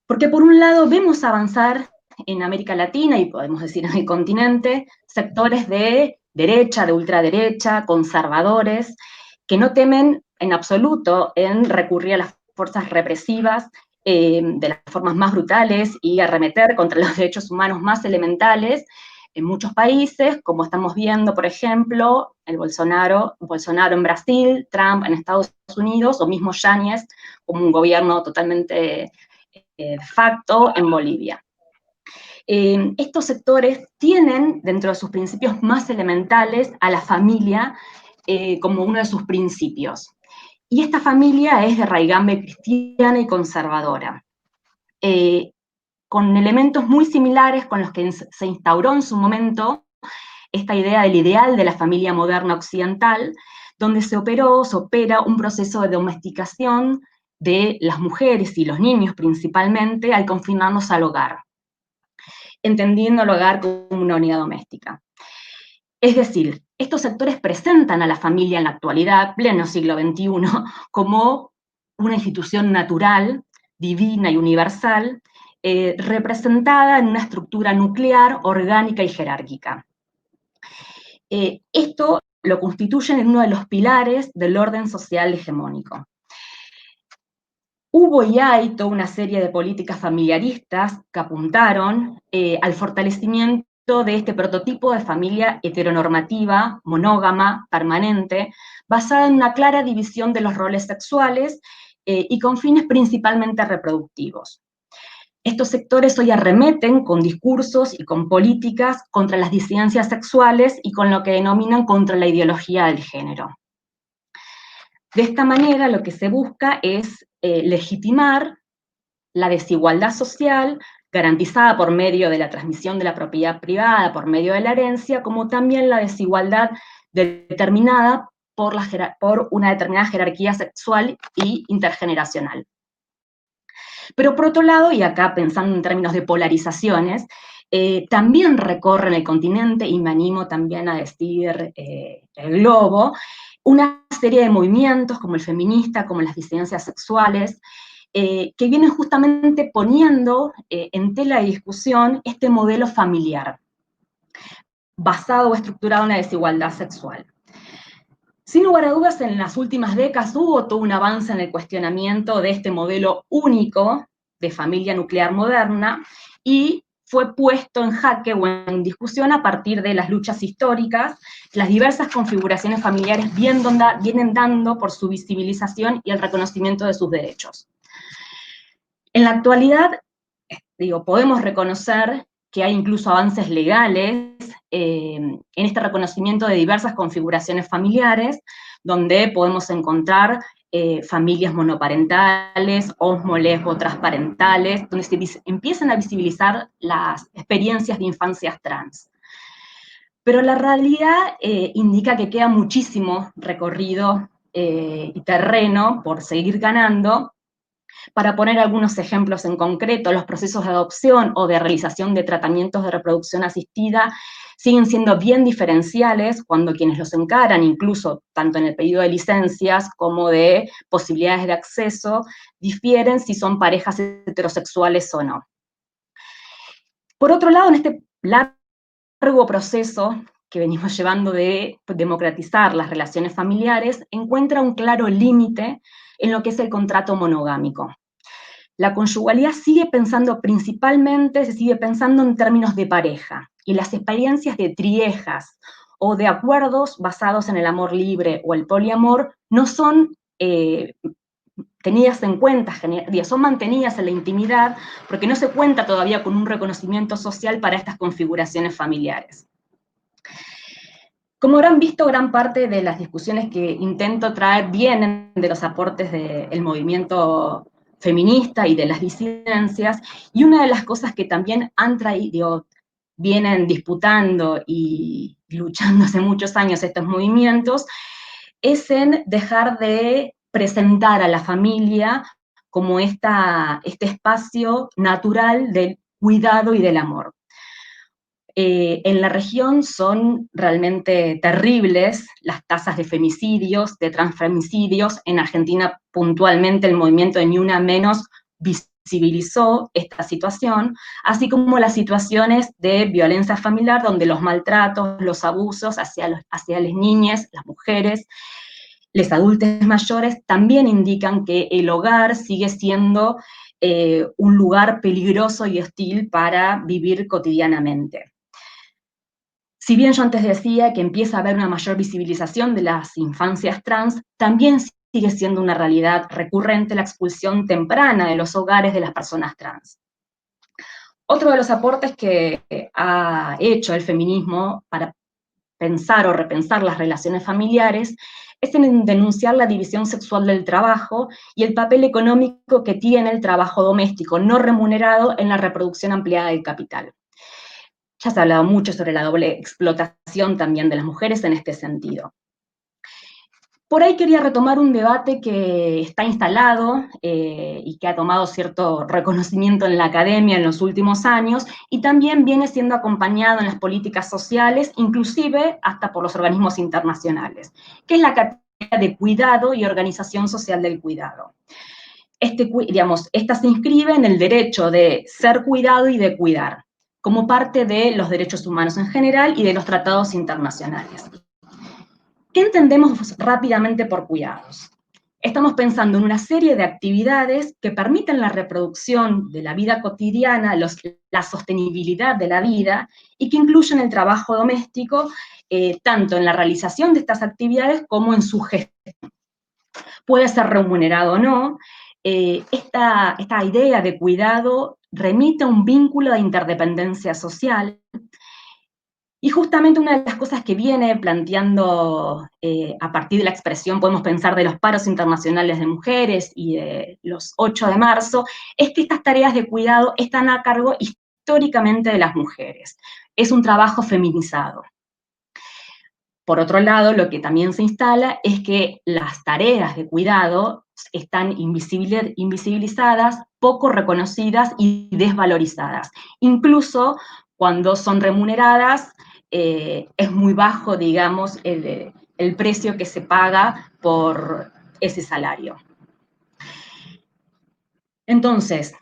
Porque por un lado vemos avanzar en América Latina, y podemos decir en el continente, sectores de derecha, de ultraderecha, conservadores, que no temen en absoluto en recurrir a las fuerzas represivas de las formas más brutales y arremeter contra los derechos humanos más elementales en muchos países, como estamos viendo, por ejemplo, el Bolsonaro en Brasil, Trump en Estados Unidos, o mismo Yáñez, como un gobierno totalmente de facto en Bolivia. Estos sectores tienen dentro de sus principios más elementales a la familia como uno de sus principios. Y esta familia es de raigambre cristiana y conservadora, con elementos muy similares con los que se instauró en su momento esta idea del ideal de la familia moderna occidental, donde se opera un proceso de domesticación de las mujeres y los niños principalmente al confinarnos al hogar, entendiendo el hogar como una unidad doméstica. Es decir, estos sectores presentan a la familia en la actualidad, pleno siglo XXI, como una institución natural, divina y universal, representada en una estructura nuclear, orgánica y jerárquica. Esto lo constituyen en uno de los pilares del orden social hegemónico. Hubo y hay toda una serie de políticas familiaristas que apuntaron al fortalecimiento de este prototipo de familia heteronormativa, monógama, permanente, basada en una clara división de los roles sexuales y con fines principalmente reproductivos. Estos sectores hoy arremeten con discursos y con políticas contra las disidencias sexuales y con lo que denominan contra la ideología del género. De esta manera lo que se busca es legitimar la desigualdad social garantizada por medio de la transmisión de la propiedad privada, por medio de la herencia, como también la desigualdad determinada por una determinada jerarquía sexual y intergeneracional. Pero por otro lado, y acá pensando en términos de polarizaciones, también recorren el continente, y me animo también a decir el globo, una serie de movimientos como el feminista, como las disidencias sexuales, que vienen justamente poniendo en tela de discusión este modelo familiar, basado o estructurado en la desigualdad sexual. Sin lugar a dudas, en las últimas décadas hubo todo un avance en el cuestionamiento de este modelo único de familia nuclear moderna, y fue puesto en jaque o en discusión a partir de las luchas históricas, las diversas configuraciones familiares vienen dando por su visibilización y el reconocimiento de sus derechos. En la actualidad, podemos reconocer que hay incluso avances legales en este reconocimiento de diversas configuraciones familiares, donde podemos encontrar familias monoparentales, osmo-lesbo transparentales, donde se empiezan a visibilizar las experiencias de infancias trans. Pero la realidad indica que queda muchísimo recorrido y terreno por seguir ganando. Para poner algunos ejemplos en concreto, los procesos de adopción o de realización de tratamientos de reproducción asistida siguen siendo bien diferenciales cuando quienes los encaran, incluso tanto en el pedido de licencias como de posibilidades de acceso, difieren si son parejas heterosexuales o no. Por otro lado, en este largo proceso que venimos llevando de democratizar las relaciones familiares, encuentra un claro límite en lo que es el contrato monogámico. La conyugalidad se sigue pensando en términos de pareja, y las experiencias de triejas o de acuerdos basados en el amor libre o el poliamor no son tenidas en cuenta, son mantenidas en la intimidad, porque no se cuenta todavía con un reconocimiento social para estas configuraciones familiares. Como habrán visto, gran parte de las discusiones que intento traer vienen de los aportes del movimiento feminista y de las disidencias, y una de las cosas que también han traído, vienen disputando y luchando hace muchos años estos movimientos, es en dejar de presentar a la familia como este espacio natural del cuidado y del amor. En la región son realmente terribles las tasas de femicidios, de transfemicidios. En Argentina, puntualmente, el movimiento de Ni Una Menos visibilizó esta situación, así como las situaciones de violencia familiar, donde los maltratos, los abusos hacia las niñas, las mujeres, los adultos mayores, también indican que el hogar sigue siendo un lugar peligroso y hostil para vivir cotidianamente. Si bien yo antes decía que empieza a haber una mayor visibilización de las infancias trans, también sigue siendo una realidad recurrente la expulsión temprana de los hogares de las personas trans. Otro de los aportes que ha hecho el feminismo para pensar o repensar las relaciones familiares es en denunciar la división sexual del trabajo y el papel económico que tiene el trabajo doméstico no remunerado en la reproducción ampliada del capital. Ya se ha hablado mucho sobre la doble explotación también de las mujeres en este sentido. Por ahí quería retomar un debate que está instalado y que ha tomado cierto reconocimiento en la academia en los últimos años y también viene siendo acompañado en las políticas sociales, inclusive hasta por los organismos internacionales, que es la categoría de cuidado y organización social del cuidado. Esta se inscribe en el derecho de ser cuidado y de cuidar, como parte de los derechos humanos en general y de los tratados internacionales. ¿Qué entendemos rápidamente por cuidados? Estamos pensando en una serie de actividades que permiten la reproducción de la vida cotidiana, la sostenibilidad de la vida, y que incluyen el trabajo doméstico, tanto en la realización de estas actividades como en su gestión. Puede ser remunerado o no. Esta idea de cuidado remite a un vínculo de interdependencia social. Y justamente una de las cosas que viene planteando a partir de la expresión, podemos pensar de los paros internacionales de mujeres y de los 8 de marzo, es que estas tareas de cuidado están a cargo históricamente de las mujeres. Es un trabajo feminizado. Por otro lado, lo que también se instala es que las tareas de cuidado están invisibilizadas, poco reconocidas y desvalorizadas. Incluso cuando son remuneradas, es muy bajo, digamos, el precio que se paga por ese salario. Entonces,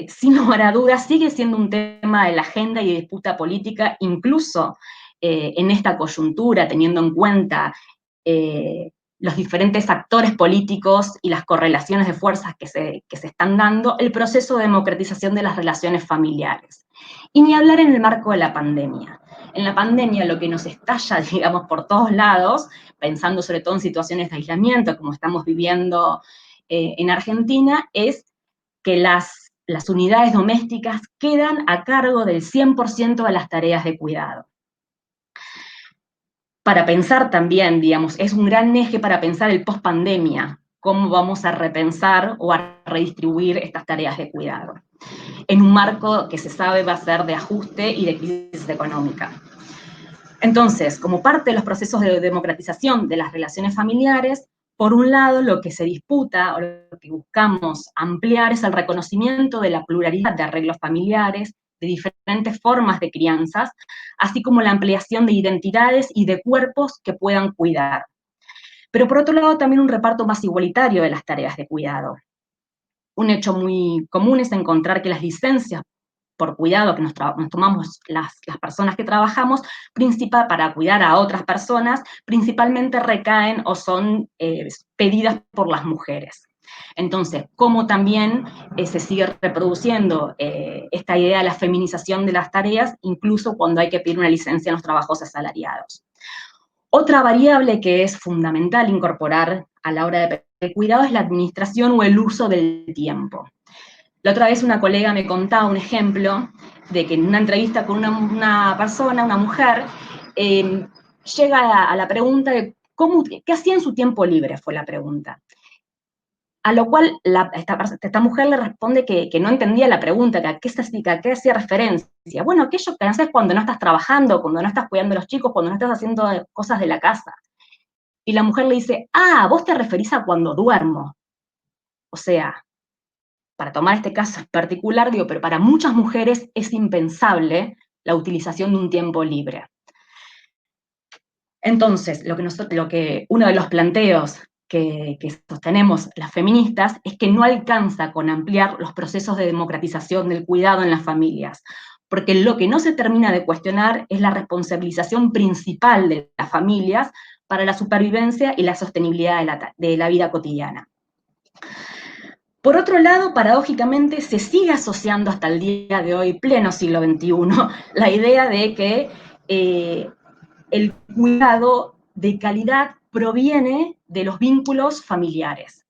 sin lugar a dudas, sigue siendo un tema de la agenda y de disputa política, incluso en esta coyuntura, teniendo en cuenta los diferentes actores políticos y las correlaciones de fuerzas que se están dando, el proceso de democratización de las relaciones familiares. Y ni hablar en el marco de la pandemia. En la pandemia lo que nos estalla, digamos, por todos lados, pensando sobre todo en situaciones de aislamiento, como estamos viviendo en Argentina, es que las unidades domésticas quedan a cargo del 100% de las tareas de cuidado. Para pensar también, digamos, es un gran eje para pensar el post-pandemia, cómo vamos a repensar o a redistribuir estas tareas de cuidado, en un marco que se sabe va a ser de ajuste y de crisis económica. Entonces, como parte de los procesos de democratización de las relaciones familiares, por un lado, lo que se disputa o lo que buscamos ampliar es el reconocimiento de la pluralidad de arreglos familiares, de diferentes formas de crianzas, así como la ampliación de identidades y de cuerpos que puedan cuidar. Pero por otro lado, también un reparto más igualitario de las tareas de cuidado. Un hecho muy común es encontrar que las licencias por cuidado que nos tomamos las personas que trabajamos, para cuidar a otras personas, principalmente recaen o son pedidas por las mujeres. Entonces, cómo también se sigue reproduciendo esta idea de la feminización de las tareas, incluso cuando hay que pedir una licencia en los trabajos asalariados. Otra variable que es fundamental incorporar a la hora de pedir cuidado es la administración o el uso del tiempo. La otra vez una colega me contaba un ejemplo de que en una entrevista con una persona, una mujer, llega a la pregunta de ¿qué hacía en su tiempo libre? Fue la pregunta. A lo cual esta mujer le responde que no entendía la pregunta, que a qué hacía referencia. Bueno, aquello que haces cuando no estás trabajando, cuando no estás cuidando a los chicos, cuando no estás haciendo cosas de la casa. Y la mujer le dice, vos te referís a cuando duermo. O sea, para tomar este caso en particular, digo, pero para muchas mujeres es impensable la utilización de un tiempo libre. Entonces, uno de los planteos que sostenemos las feministas es que no alcanza con ampliar los procesos de democratización del cuidado en las familias, porque lo que no se termina de cuestionar es la responsabilización principal de las familias para la supervivencia y la sostenibilidad de la vida cotidiana. Por otro lado, paradójicamente, se sigue asociando hasta el día de hoy, pleno siglo XXI, la idea de que el cuidado de calidad proviene de los vínculos familiares.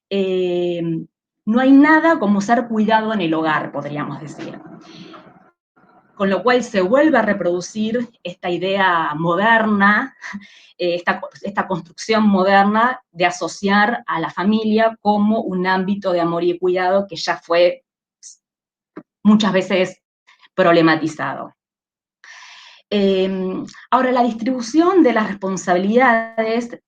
No hay nada como ser cuidado en el hogar, podríamos decir. Con lo cual se vuelve a reproducir esta idea moderna, esta construcción moderna de asociar a la familia como un ámbito de amor y cuidado que ya fue muchas veces problematizado. Ahora, la distribución de las responsabilidades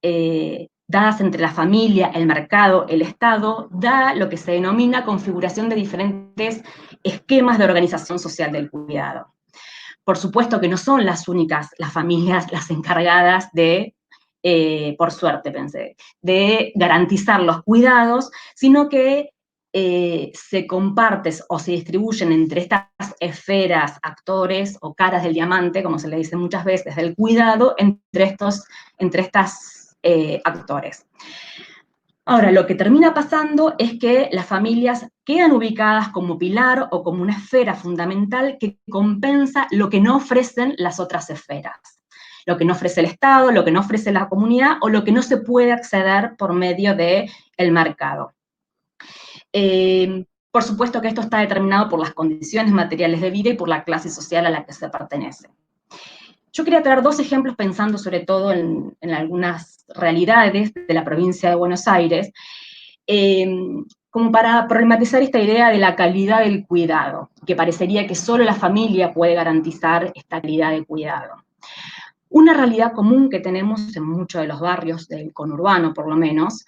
dadas entre la familia, el mercado, el Estado, da lo que se denomina configuración de diferentes esquemas de organización social del cuidado. Por supuesto que no son las únicas, las familias, las encargadas de, por suerte pensé, de garantizar los cuidados, sino que se comparten o se distribuyen entre estas esferas, actores o caras del diamante, como se le dice muchas veces, del cuidado entre estas actores. Ahora, lo que termina pasando es que las familias quedan ubicadas como pilar o como una esfera fundamental que compensa lo que no ofrecen las otras esferas. Lo que no ofrece el Estado, lo que no ofrece la comunidad o lo que no se puede acceder por medio del mercado. Por supuesto que esto está determinado por las condiciones materiales de vida y por la clase social a la que se pertenece. Yo quería traer dos ejemplos pensando sobre todo en algunas realidades de la provincia de Buenos Aires, como para problematizar esta idea de la calidad del cuidado, que parecería que solo la familia puede garantizar esta calidad de cuidado. Una realidad común que tenemos en muchos de los barrios del conurbano, por lo menos,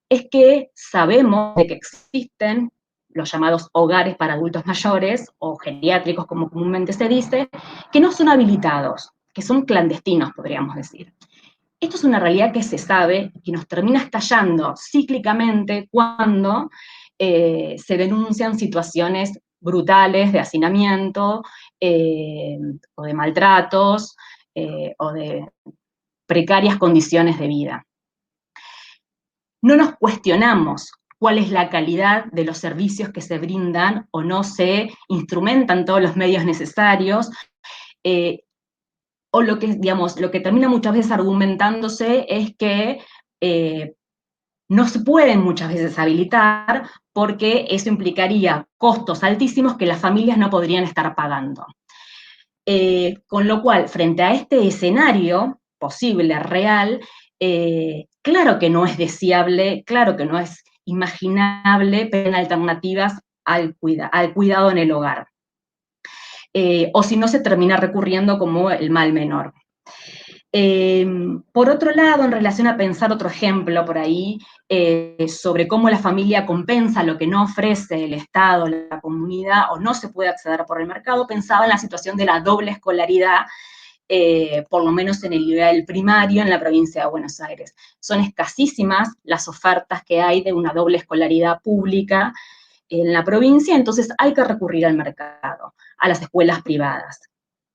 es que sabemos de que existen los llamados hogares para adultos mayores, o geriátricos como comúnmente se dice, que no son habilitados, que son clandestinos, podríamos decir. Esto es una realidad que se sabe y nos termina estallando cíclicamente cuando se denuncian situaciones brutales de hacinamiento o de maltratos o de precarias condiciones de vida. No nos cuestionamos cuál es la calidad de los servicios que se brindan o no se instrumentan todos los medios necesarios, o lo que, digamos, lo que termina muchas veces argumentándose es que no se pueden muchas veces habilitar porque eso implicaría costos altísimos que las familias no podrían estar pagando. Con lo cual, frente a este escenario posible, real, claro que no es deseable, claro que no es imaginable tener alternativas al cuidado en el hogar. O si no, se termina recurriendo como el mal menor. Por otro lado, en relación a pensar otro ejemplo por ahí, sobre cómo la familia compensa lo que no ofrece el Estado, la comunidad, o no se puede acceder por el mercado, pensaba en la situación de la doble escolaridad, por lo menos en el nivel primario en la provincia de Buenos Aires. Son escasísimas las ofertas que hay de una doble escolaridad pública en la provincia, entonces hay que recurrir al mercado, a las escuelas privadas.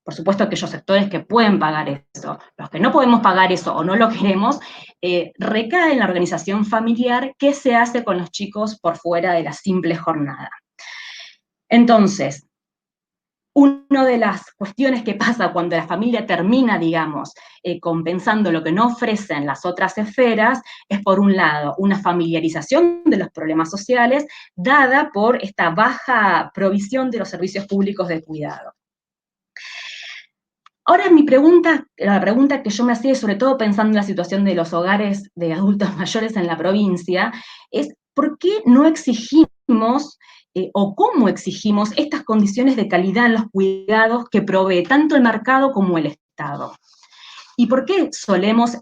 Por supuesto, aquellos sectores que pueden pagar eso. Los que no podemos pagar eso o no lo queremos, recae en la organización familiar qué se hace con los chicos por fuera de la simple jornada. Entonces, una de las cuestiones que pasa cuando la familia termina, digamos, compensando lo que no ofrecen las otras esferas, es por un lado una familiarización de los problemas sociales dada por esta baja provisión de los servicios públicos de cuidado. Ahora la pregunta que yo me hacía, sobre todo pensando en la situación de los hogares de adultos mayores en la provincia, es ¿por qué no exigimos o cómo exigimos estas condiciones de calidad en los cuidados que provee tanto el mercado como el Estado? ¿Y por qué solemos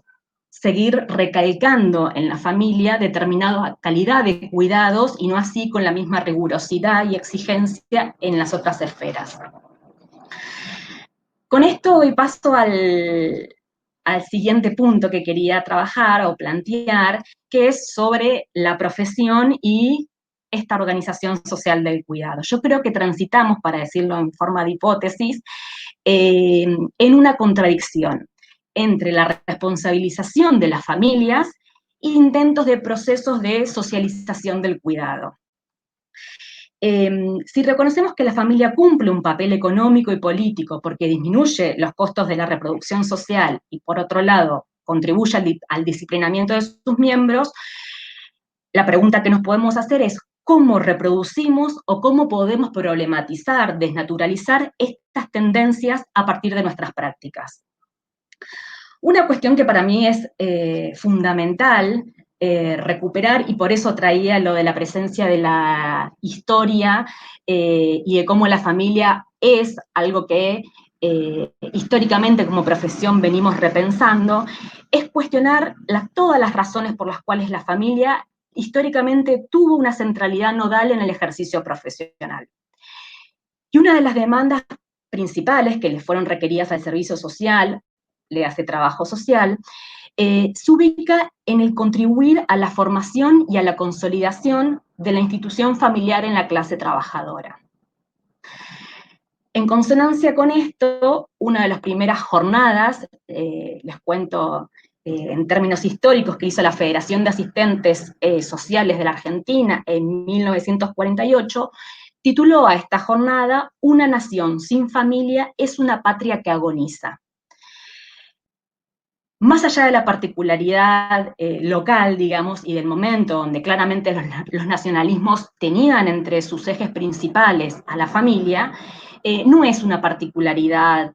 seguir recalcando en la familia determinada calidad de cuidados y no así con la misma rigurosidad y exigencia en las otras esferas? Con esto doy paso al al siguiente punto que quería trabajar o plantear, que es sobre la profesión y esta organización social del cuidado. Yo creo que transitamos, para decirlo en forma de hipótesis, en una contradicción entre la responsabilización de las familias e intentos de procesos de socialización del cuidado. Si reconocemos que la familia cumple un papel económico y político porque disminuye los costos de la reproducción social y, por otro lado, contribuye al disciplinamiento de sus miembros, la pregunta que nos podemos hacer es cómo reproducimos o cómo podemos problematizar, desnaturalizar estas tendencias a partir de nuestras prácticas. Una cuestión que para mí es fundamental recuperar, y por eso traía lo de la presencia de la historia y de cómo la familia es algo que históricamente como profesión venimos repensando, es cuestionar todas las razones por las cuales la familia históricamente tuvo una centralidad nodal en el ejercicio profesional. Y una de las demandas principales que le fueron requeridas al servicio social, le hace trabajo social, se ubica en el contribuir a la formación y a la consolidación de la institución familiar en la clase trabajadora. En consonancia con esto, una de las primeras jornadas, les cuento en términos históricos, que hizo la Federación de Asistentes Sociales de la Argentina en 1948, tituló a esta jornada "Una nación sin familia es una patria que agoniza". Más allá de la particularidad local, digamos, y del momento donde claramente los nacionalismos tenían entre sus ejes principales a la familia, no es una particularidad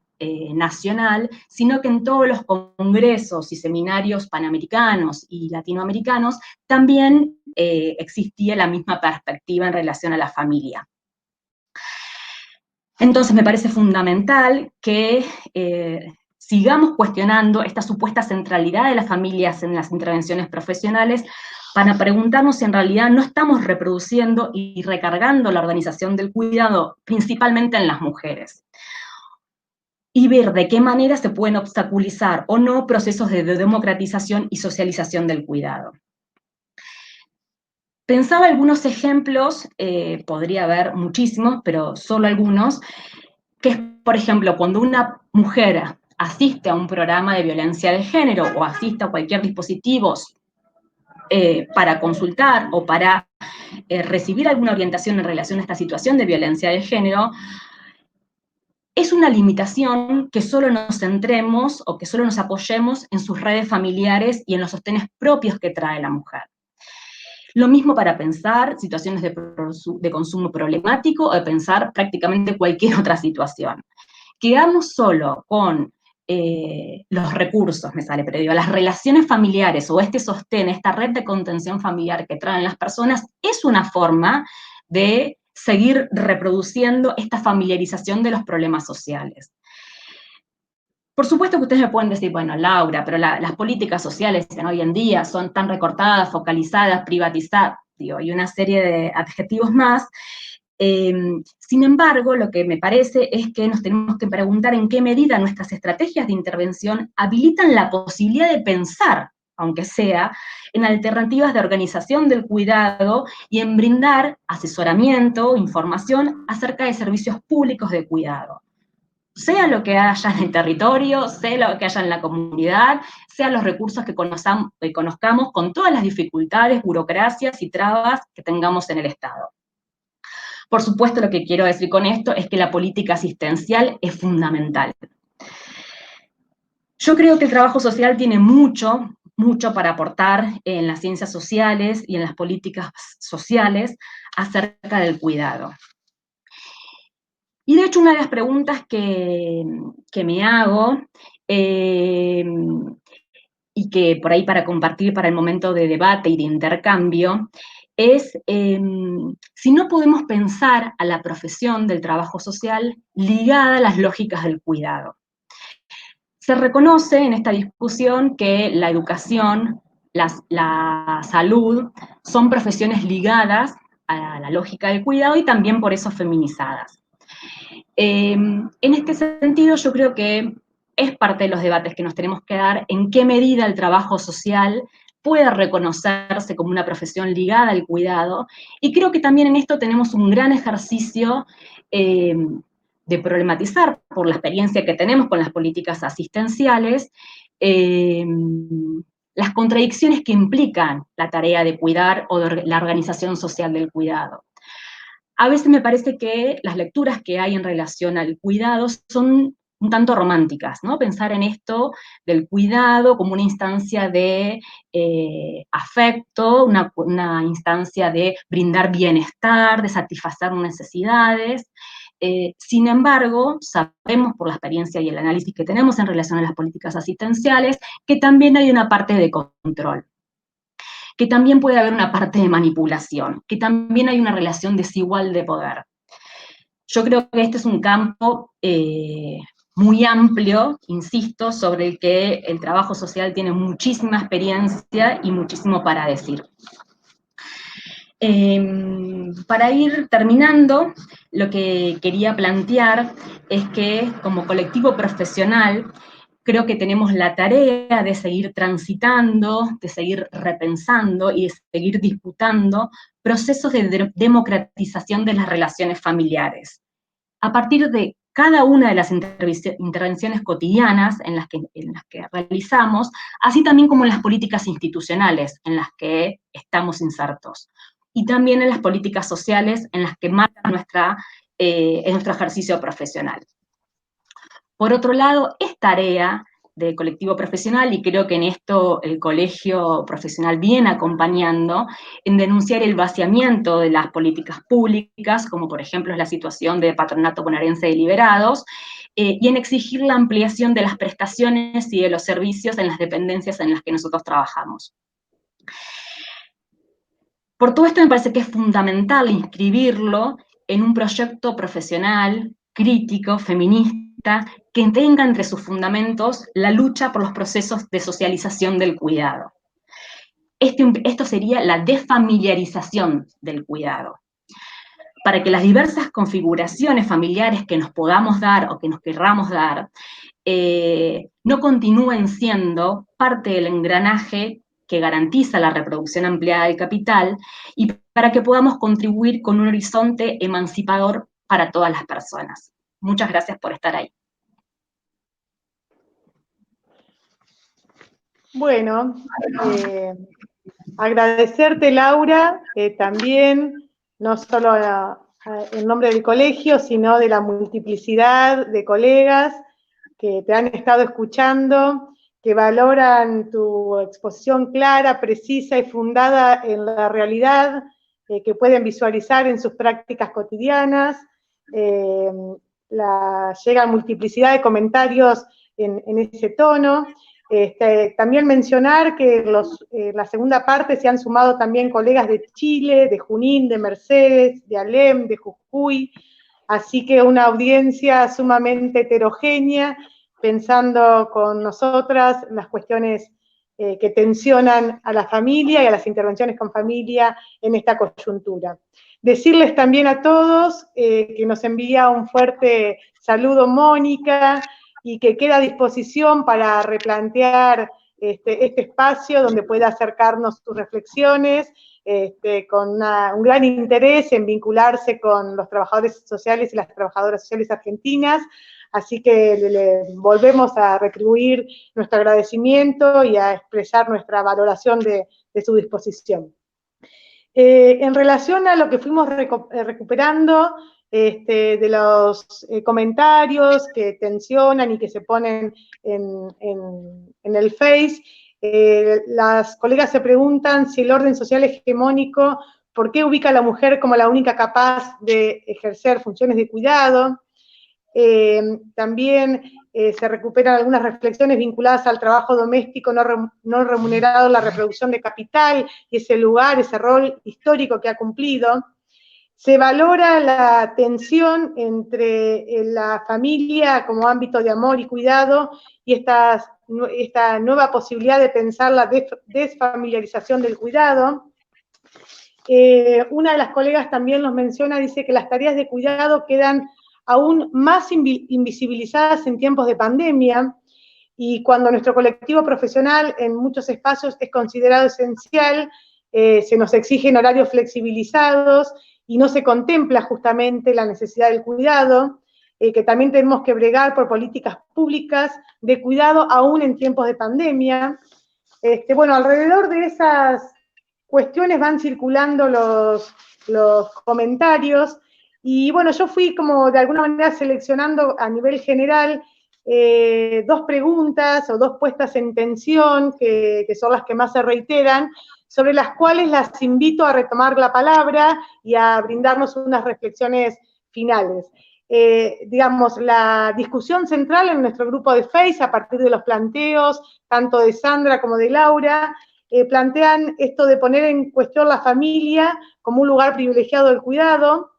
nacional, sino que en todos los congresos y seminarios panamericanos y latinoamericanos también existía la misma perspectiva en relación a la familia. Entonces me parece fundamental que sigamos cuestionando esta supuesta centralidad de las familias en las intervenciones profesionales para preguntarnos si en realidad no estamos reproduciendo y recargando la organización del cuidado, principalmente en las mujeres. Y ver de qué manera se pueden obstaculizar o no procesos de democratización y socialización del cuidado. Pensaba algunos ejemplos, podría haber muchísimos, pero solo algunos, que es, por ejemplo, cuando una mujer asiste a un programa de violencia de género o asiste a cualquier dispositivo para consultar o para recibir alguna orientación en relación a esta situación de violencia de género, es una limitación que solo nos centremos o que solo nos apoyemos en sus redes familiares y en los sostenes propios que trae la mujer. Lo mismo para pensar situaciones de consumo problemático o de pensar prácticamente cualquier otra situación. Quedamos solo con los recursos, pero digo, las relaciones familiares o este sostén, esta red de contención familiar que traen las personas, es una forma de seguir reproduciendo esta familiarización de los problemas sociales. Por supuesto que ustedes me pueden decir, bueno, Laura, pero las políticas sociales en hoy en día son tan recortadas, focalizadas, privatizadas, digo, y una serie de adjetivos más. Sin embargo, lo que me parece es que nos tenemos que preguntar en qué medida nuestras estrategias de intervención habilitan la posibilidad de pensar, aunque sea, en alternativas de organización del cuidado y en brindar asesoramiento, información acerca de servicios públicos de cuidado. Sea lo que haya en el territorio, sea lo que haya en la comunidad, sean los recursos que conozcamos con todas las dificultades, burocracias y trabas que tengamos en el Estado. Por supuesto, lo que quiero decir con esto es que la política asistencial es fundamental. Yo creo que el trabajo social tiene mucho para aportar en las ciencias sociales y en las políticas sociales acerca del cuidado. Y de hecho, una de las preguntas que me hago, y que por ahí para compartir para el momento de debate y de intercambio, es si no podemos pensar a la profesión del trabajo social ligada a las lógicas del cuidado. Se reconoce en esta discusión que la educación, la salud, son profesiones ligadas a la lógica del cuidado y también por eso feminizadas. En este sentido, yo creo que es parte de los debates que nos tenemos que dar, en qué medida el trabajo social puede reconocerse como una profesión ligada al cuidado, y creo que también en esto tenemos un gran ejercicio de problematizar, por la experiencia que tenemos con las políticas asistenciales, las contradicciones que implican la tarea de cuidar o de la organización social del cuidado. A veces me parece que las lecturas que hay en relación al cuidado son un tanto románticas, ¿no? Pensar en esto del cuidado como una instancia de afecto, una instancia de brindar bienestar, de satisfacer necesidades. Sin embargo, sabemos por la experiencia y el análisis que tenemos en relación a las políticas asistenciales que también hay una parte de control, que también puede haber una parte de manipulación, que también hay una relación desigual de poder. Yo creo que este es un campo muy amplio, insisto, sobre el que el trabajo social tiene muchísima experiencia y muchísimo para decir. Para ir terminando, lo que quería plantear es que como colectivo profesional creo que tenemos la tarea de seguir transitando, de seguir repensando y de seguir disputando procesos de democratización de las relaciones familiares. A partir de cada una de las intervenciones cotidianas en las que realizamos, así también como en las políticas institucionales en las que estamos insertos, y también en las políticas sociales en las que marca nuestro ejercicio profesional. Por otro lado, es tarea del colectivo profesional, y creo que en esto el colegio profesional viene acompañando, en denunciar el vaciamiento de las políticas públicas, como por ejemplo es la situación de Patronato Bonaerense de Liberados, y en exigir la ampliación de las prestaciones y de los servicios en las dependencias en las que nosotros trabajamos. Por todo esto me parece que es fundamental inscribirlo en un proyecto profesional, crítico, feminista, que tenga entre sus fundamentos la lucha por los procesos de socialización del cuidado. Esto sería la desfamiliarización del cuidado. Para que las diversas configuraciones familiares que nos podamos dar o que nos querramos dar, no continúen siendo parte del engranaje que garantiza la reproducción ampliada del capital, y para que podamos contribuir con un horizonte emancipador para todas las personas. Muchas gracias por estar ahí. Bueno, agradecerte, Laura, también, no solo en nombre del colegio, sino de la multiplicidad de colegas que te han estado escuchando, que valoran tu exposición clara, precisa y fundada en la realidad, que pueden visualizar en sus prácticas cotidianas. Llegan multiplicidad de comentarios en ese tono. También mencionar que la segunda parte se han sumado también colegas de Chile, de Junín, de Mercedes, de Alem, de Jujuy, así que una audiencia sumamente heterogénea, pensando con nosotras las cuestiones que tensionan a la familia y a las intervenciones con familia en esta coyuntura. Decirles también a todos que nos envía un fuerte saludo Mónica, y que queda a disposición para replantear este espacio donde pueda acercarnos sus reflexiones, con un gran interés en vincularse con los trabajadores sociales y las trabajadoras sociales argentinas, así que le volvemos a retribuir nuestro agradecimiento y a expresar nuestra valoración de su disposición. En relación a lo que fuimos recuperando de los comentarios que tensionan y que se ponen en el Face, las colegas se preguntan si el orden social hegemónico, ¿por qué ubica a la mujer como la única capaz de ejercer funciones de cuidado? También se recuperan algunas reflexiones vinculadas al trabajo doméstico no remunerado, la reproducción de capital y ese lugar, ese rol histórico que ha cumplido. Se valora la tensión entre la familia como ámbito de amor y cuidado y esta nueva posibilidad de pensar la desfamiliarización del cuidado. Una de las colegas también nos menciona, dice que las tareas de cuidado quedan aún más invisibilizadas en tiempos de pandemia, y cuando nuestro colectivo profesional en muchos espacios es considerado esencial, se nos exigen horarios flexibilizados y no se contempla justamente la necesidad del cuidado, que también tenemos que bregar por políticas públicas de cuidado aún en tiempos de pandemia. Bueno, alrededor de esas cuestiones van circulando los comentarios, y bueno, yo fui como de alguna manera seleccionando a nivel general 2 preguntas o 2 puestas en tensión, que son las que más se reiteran, sobre las cuales las invito a retomar la palabra y a brindarnos unas reflexiones finales. Digamos, la discusión central en nuestro grupo de Face, a partir de los planteos, tanto de Sandra como de Laura, plantean esto de poner en cuestión la familia como un lugar privilegiado del cuidado,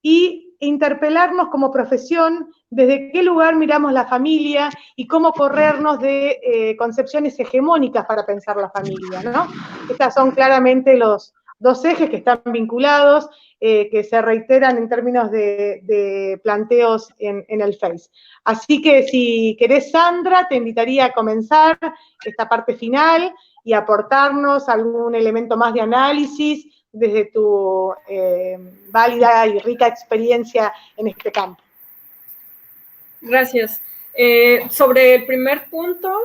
y interpelarnos como profesión desde qué lugar miramos la familia y cómo corrernos de concepciones hegemónicas para pensar la familia, ¿no? Estas son claramente los 2 ejes que están vinculados, que se reiteran en términos de planteos en el Face. Así que si querés, Sandra, te invitaría a comenzar esta parte final y aportarnos algún elemento más de análisis desde tu válida y rica experiencia en este campo. Gracias. Sobre el primer punto,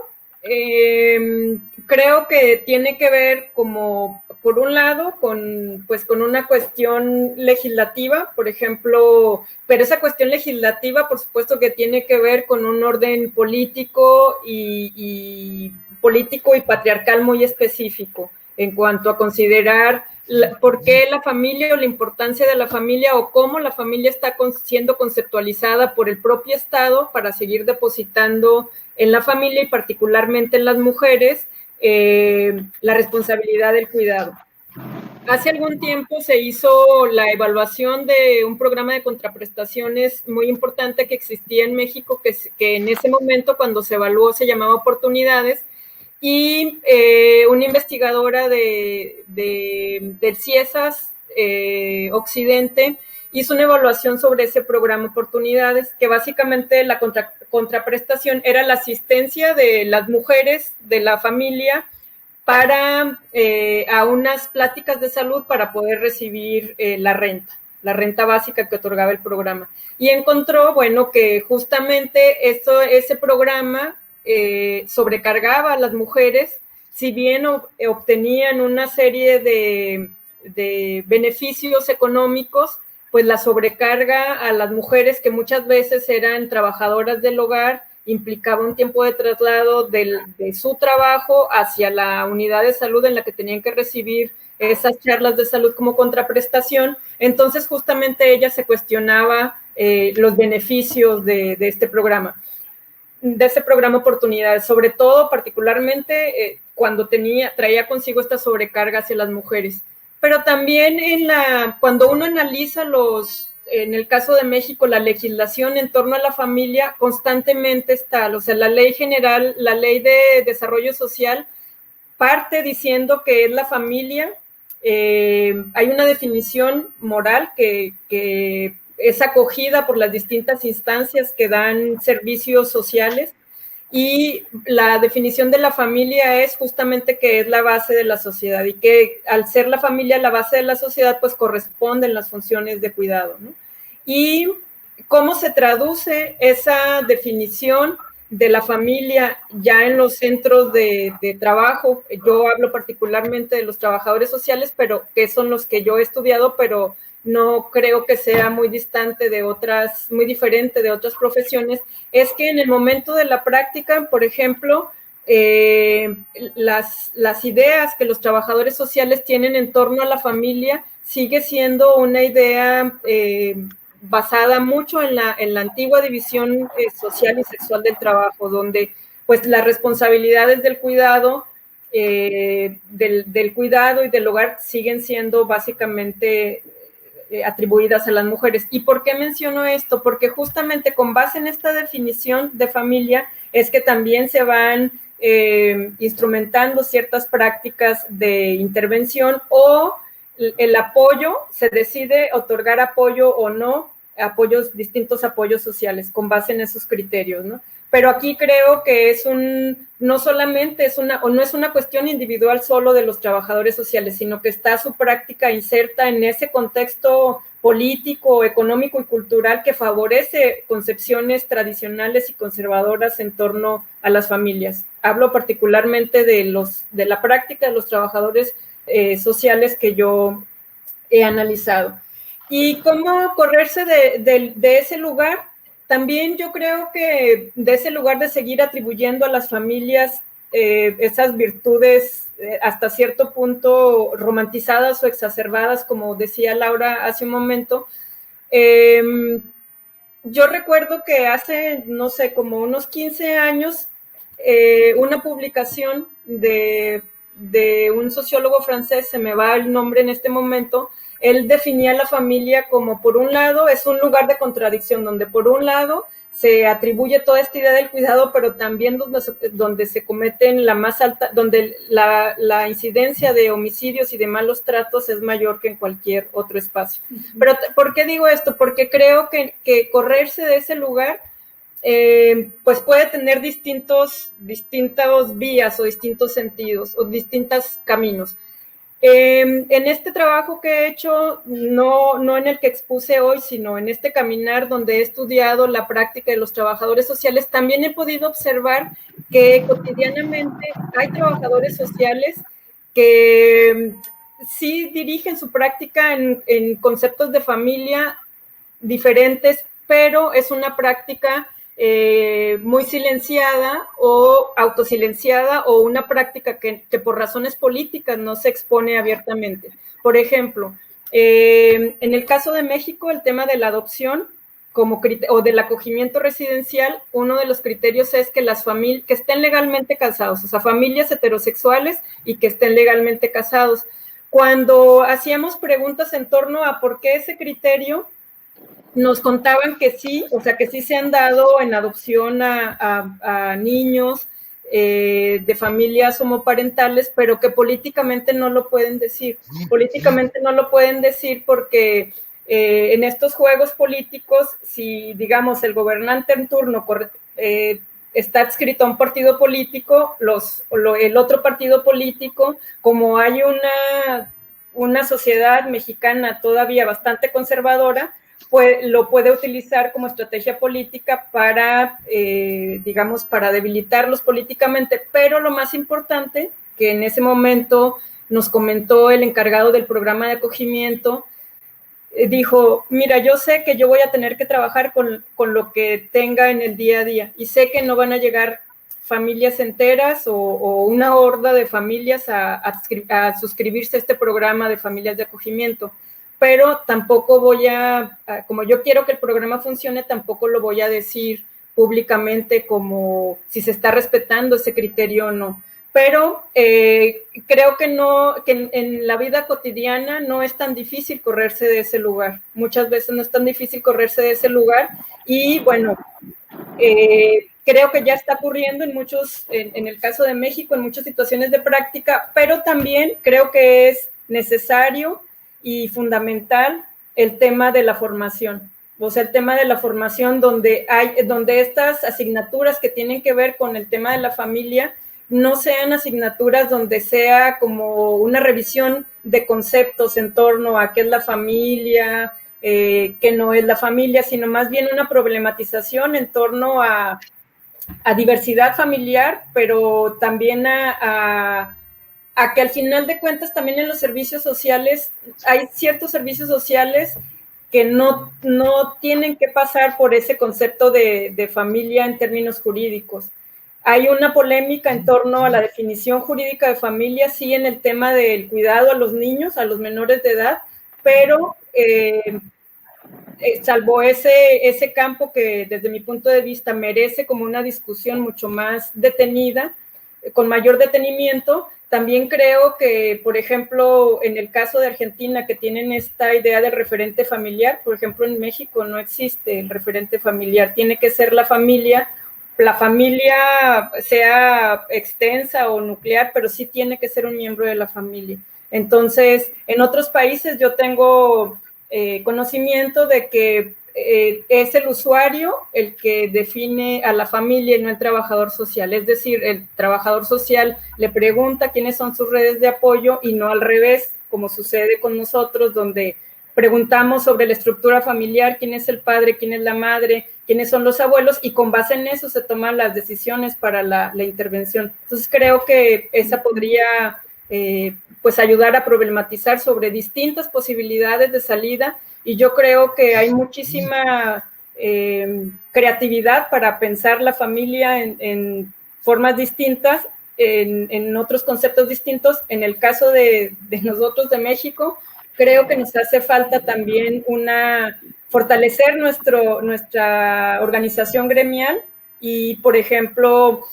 creo que tiene que ver como, por un lado, con una cuestión legislativa, por ejemplo, pero esa cuestión legislativa, por supuesto que tiene que ver con un orden político y patriarcal muy específico, en cuanto a considerar por qué la familia o la importancia de la familia o cómo la familia está siendo conceptualizada por el propio Estado para seguir depositando en la familia y particularmente en las mujeres la responsabilidad del cuidado. Hace algún tiempo se hizo la evaluación de un programa de contraprestaciones muy importante que existía en México, que en ese momento, cuando se evaluó, se llamaba Oportunidades, y una investigadora del CIESAS Occidente hizo una evaluación sobre ese programa Oportunidades, que básicamente la contraprestación era la asistencia de las mujeres de la familia para a unas pláticas de salud para poder recibir la renta básica que otorgaba el programa. Y encontró, bueno, que justamente ese programa sobrecargaba a las mujeres, si bien obtenían una serie de beneficios económicos, pues la sobrecarga a las mujeres, que muchas veces eran trabajadoras del hogar, implicaba un tiempo de traslado de su trabajo hacia la unidad de salud en la que tenían que recibir esas charlas de salud como contraprestación. Entonces, justamente ella se cuestionaba los beneficios de este programa, Oportunidades, sobre todo, particularmente, cuando traía consigo esta sobrecarga hacia las mujeres. Pero también cuando uno analiza en el caso de México, la legislación en torno a la familia constantemente está, o sea, la ley general, la ley de desarrollo social, parte diciendo que es la familia. Hay una definición moral que es acogida por las distintas instancias que dan servicios sociales, y la definición de la familia es justamente que es la base de la sociedad, y que al ser la familia la base de la sociedad, pues corresponden las funciones de cuidado, ¿no? Y cómo se traduce esa definición de la familia ya en los centros de trabajo. Yo hablo particularmente de los trabajadores sociales, pero que son los que yo he estudiado, pero no creo que sea muy distante de otras, muy diferente de otras profesiones. Es que en el momento de la práctica, por ejemplo, las ideas que los trabajadores sociales tienen en torno a la familia sigue siendo una idea basada mucho en la antigua división social y sexual del trabajo, donde pues las responsabilidades del cuidado, del cuidado y del hogar siguen siendo básicamente atribuidas a las mujeres. ¿Y por qué menciono esto? Porque justamente con base en esta definición de familia es que también se van instrumentando ciertas prácticas de intervención, o el apoyo, se decide otorgar apoyo o no, distintos apoyos sociales con base en esos criterios, ¿no? pero aquí creo que no solamente no es una cuestión individual solo de los trabajadores sociales, sino que está su práctica inserta en ese contexto político, económico y cultural que favorece concepciones tradicionales y conservadoras en torno a las familias. Hablo particularmente de la práctica de los trabajadores sociales que yo he analizado. ¿Y cómo correrse de ese lugar? También yo creo que de ese lugar de seguir atribuyendo a las familias esas virtudes hasta cierto punto romantizadas o exacerbadas, como decía Laura hace un momento, yo recuerdo que hace, no sé, como unos 15 años, una publicación de un sociólogo francés, se me va el nombre en este momento, él definía la familia como, por un lado, es un lugar de contradicción, donde por un lado se atribuye toda esta idea del cuidado, pero también donde se cometen la más alta, donde la incidencia de homicidios y de malos tratos es mayor que en cualquier otro espacio. Pero, ¿por qué digo esto? Porque creo que correrse de ese lugar pues puede tener distintas vías o distintos sentidos o distintos caminos. En este trabajo que he hecho, no en el que expuse hoy, sino en este caminar donde he estudiado la práctica de los trabajadores sociales, también he podido observar que cotidianamente hay trabajadores sociales que sí dirigen su práctica en conceptos de familia diferentes, pero es una práctica muy silenciada o autosilenciada, o una práctica que por razones políticas no se expone abiertamente. Por ejemplo, en el caso de México, el tema de la adopción o del acogimiento residencial, uno de los criterios es que las familias que estén legalmente casados, o sea, familias heterosexuales y que estén legalmente casados. Cuando hacíamos preguntas en torno a por qué ese criterio, nos contaban que sí, o sea, que sí se han dado en adopción a niños de familias homoparentales, pero que políticamente no lo pueden decir. Políticamente no lo pueden decir porque en estos juegos políticos, si, digamos, el gobernante en turno está adscrito a un partido político, el otro partido político, como hay una sociedad mexicana todavía bastante conservadora, pues lo puede utilizar como estrategia política para, digamos, para debilitarlos políticamente. Pero lo más importante, que en ese momento nos comentó el encargado del programa de acogimiento, dijo, mira, yo sé que yo voy a tener que trabajar con lo que tenga en el día a día, y sé que no van a llegar familias enteras o una horda de familias a suscribirse a este programa de familias de acogimiento, pero tampoco como yo quiero que el programa funcione, tampoco lo voy a decir públicamente como si se está respetando ese criterio o no. Pero creo que en la vida cotidiana no es tan difícil correrse de ese lugar. Muchas veces no es tan difícil correrse de ese lugar, y bueno, creo que ya está ocurriendo en el caso de México, en muchas situaciones de práctica, pero también creo que es necesario y fundamental el tema de la formación. O sea, el tema de la formación donde estas asignaturas que tienen que ver con el tema de la familia no sean asignaturas donde sea como una revisión de conceptos en torno a qué es la familia, qué no es la familia, sino más bien una problematización en torno a diversidad familiar, pero también a que al final de cuentas también en los servicios sociales hay ciertos servicios sociales que no tienen que pasar por ese concepto de familia en términos jurídicos. Hay una polémica en torno a la definición jurídica de familia, sí, en el tema del cuidado a los niños, a los menores de edad, pero salvo ese campo que desde mi punto de vista merece como una discusión mucho más detenida, con mayor detenimiento, también creo que, por ejemplo, en el caso de Argentina, que tienen esta idea del referente familiar, por ejemplo, en México no existe el referente familiar, tiene que ser la familia sea extensa o nuclear, pero sí tiene que ser un miembro de la familia. Entonces, en otros países yo tengo conocimiento de que es el usuario el que define a la familia y no el trabajador social. Es decir, el trabajador social le pregunta quiénes son sus redes de apoyo y no al revés, como sucede con nosotros, donde preguntamos sobre la estructura familiar, quién es el padre, quién es la madre, quiénes son los abuelos, y con base en eso se toman las decisiones para la intervención. Entonces creo que esa podría pues ayudar a problematizar sobre distintas posibilidades de salida, y yo creo que hay muchísima creatividad para pensar la familia en formas distintas, en otros conceptos distintos. En el caso de nosotros de México, creo que nos hace falta también fortalecer nuestra organización gremial y, por ejemplo,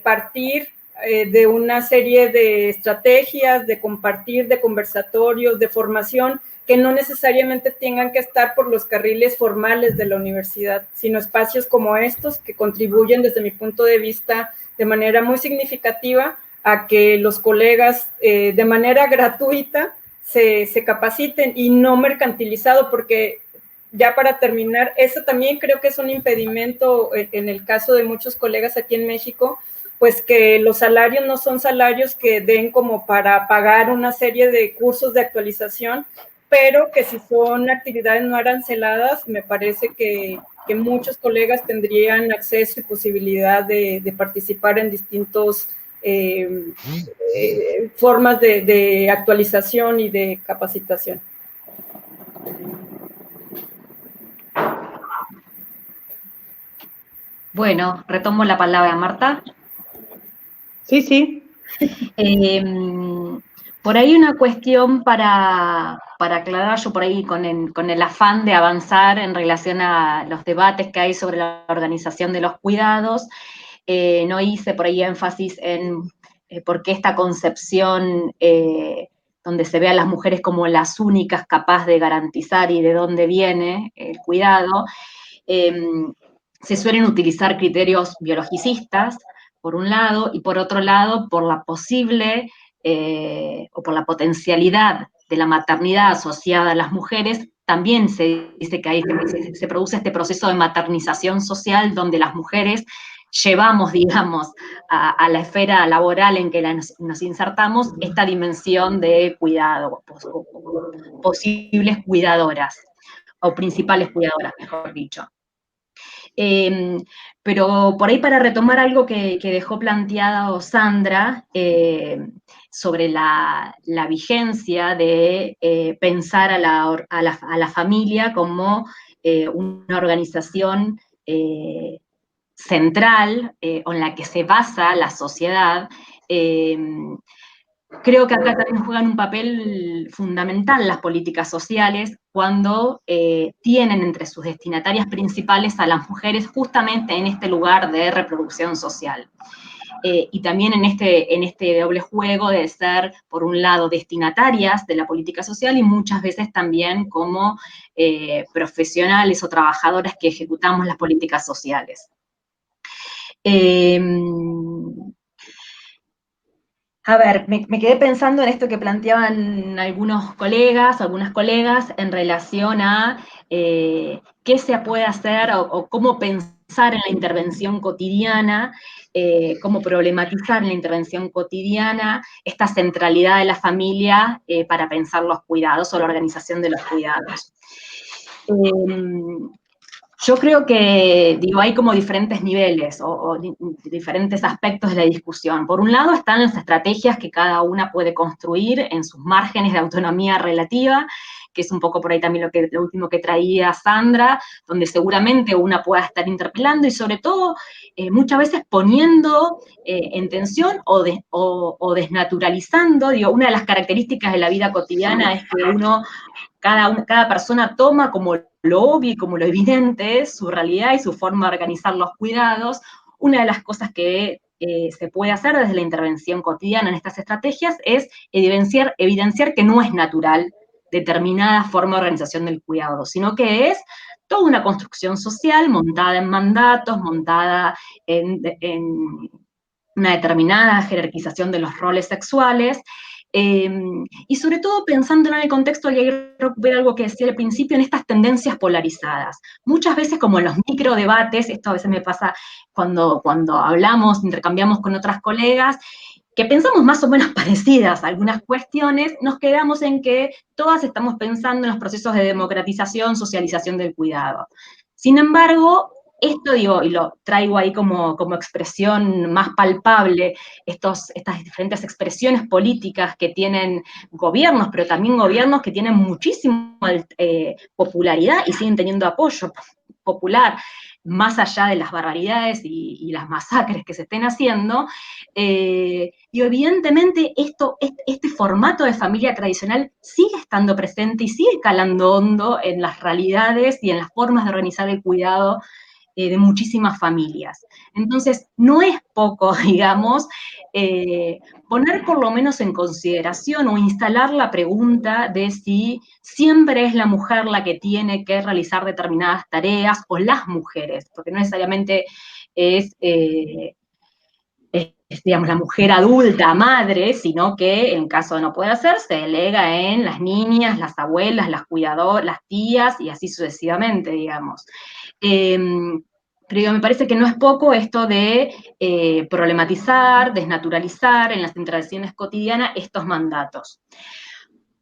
partir de una serie de estrategias, de compartir, de conversatorios, de formación, que no necesariamente tengan que estar por los carriles formales de la universidad, sino espacios como estos que contribuyen, desde mi punto de vista, de manera muy significativa a que los colegas de manera gratuita se capaciten y no mercantilizado, porque ya para terminar, eso también creo que es un impedimento en el caso de muchos colegas aquí en México, pues que los salarios no son salarios que den como para pagar una serie de cursos de actualización, pero que si son actividades no aranceladas, me parece que muchos colegas tendrían acceso y posibilidad de participar en distintos formas de actualización y de capacitación. Bueno, retomo la palabra, Marta. Sí, sí. Por ahí una cuestión para aclarar, yo por ahí con el afán de avanzar en relación a los debates que hay sobre la organización de los cuidados, no hice por ahí énfasis en por qué esta concepción donde se ve a las mujeres como las únicas capaces de garantizar y de dónde viene el cuidado. Se suelen utilizar criterios biologicistas, por un lado, y por otro lado, por la posible o por la potencialidad de la maternidad asociada a las mujeres. También se dice que ahí se produce este proceso de maternización social donde las mujeres llevamos, digamos, a la esfera laboral en que nos insertamos esta dimensión de cuidado, posibles cuidadoras, o principales cuidadoras, mejor dicho. Pero por ahí, para retomar algo que dejó planteado Sandra, sobre la vigencia de pensar a la familia como una organización central en la que se basa la sociedad. Creo que acá también juegan un papel fundamental las políticas sociales cuando tienen entre sus destinatarias principales a las mujeres justamente en este lugar de reproducción social. Y también en este doble juego de ser, por un lado, destinatarias de la política social y muchas veces también como profesionales o trabajadoras que ejecutamos las políticas sociales. A ver, me quedé pensando en esto que planteaban algunas colegas, en relación a qué se puede hacer o cómo pensar en la intervención cotidiana, cómo problematizar en la intervención cotidiana esta centralidad de la familia para pensar los cuidados o la organización de los cuidados. Yo creo que, hay como diferentes niveles o diferentes aspectos de la discusión. Por un lado están las estrategias que cada una puede construir en sus márgenes de autonomía relativa, que es un poco por ahí también lo último que traía Sandra, donde seguramente una pueda estar interpelando y sobre todo muchas veces poniendo en tensión o desnaturalizando. Una de las características de la vida cotidiana es que cada persona toma como lo obvio y como lo evidente su realidad y su forma de organizar los cuidados. Una de las cosas que se puede hacer desde la intervención cotidiana en estas estrategias es evidenciar que no es natural determinada forma de organización del cuidado, sino que es toda una construcción social montada en mandatos, montada en una determinada jerarquización de los roles sexuales, Y sobre todo pensando en el contexto, y ahí recupero algo que decía al principio, en estas tendencias polarizadas. Muchas veces, como en los microdebates, esto a veces me pasa cuando hablamos, intercambiamos con otras colegas, que pensamos más o menos parecidas a algunas cuestiones, nos quedamos en que todas estamos pensando en los procesos de democratización, socialización del cuidado. Sin embargo, esto digo, y lo traigo ahí como expresión más palpable, estas diferentes expresiones políticas que tienen gobiernos, pero también gobiernos que tienen muchísima popularidad y siguen teniendo apoyo popular, más allá de las barbaridades y las masacres que se estén haciendo, y evidentemente este formato de familia tradicional sigue estando presente y sigue calando hondo en las realidades y en las formas de organizar el cuidado de muchísimas familias. Entonces, no es poco, digamos, poner por lo menos en consideración o instalar la pregunta de si siempre es la mujer la que tiene que realizar determinadas tareas o las mujeres, porque no necesariamente es digamos, la mujer adulta, madre, sino que en caso de no poder hacer, se delega en las niñas, las abuelas, las cuidadoras, las tías, y así sucesivamente, digamos. Pero me parece que no es poco esto de problematizar, desnaturalizar en las interacciones cotidianas estos mandatos.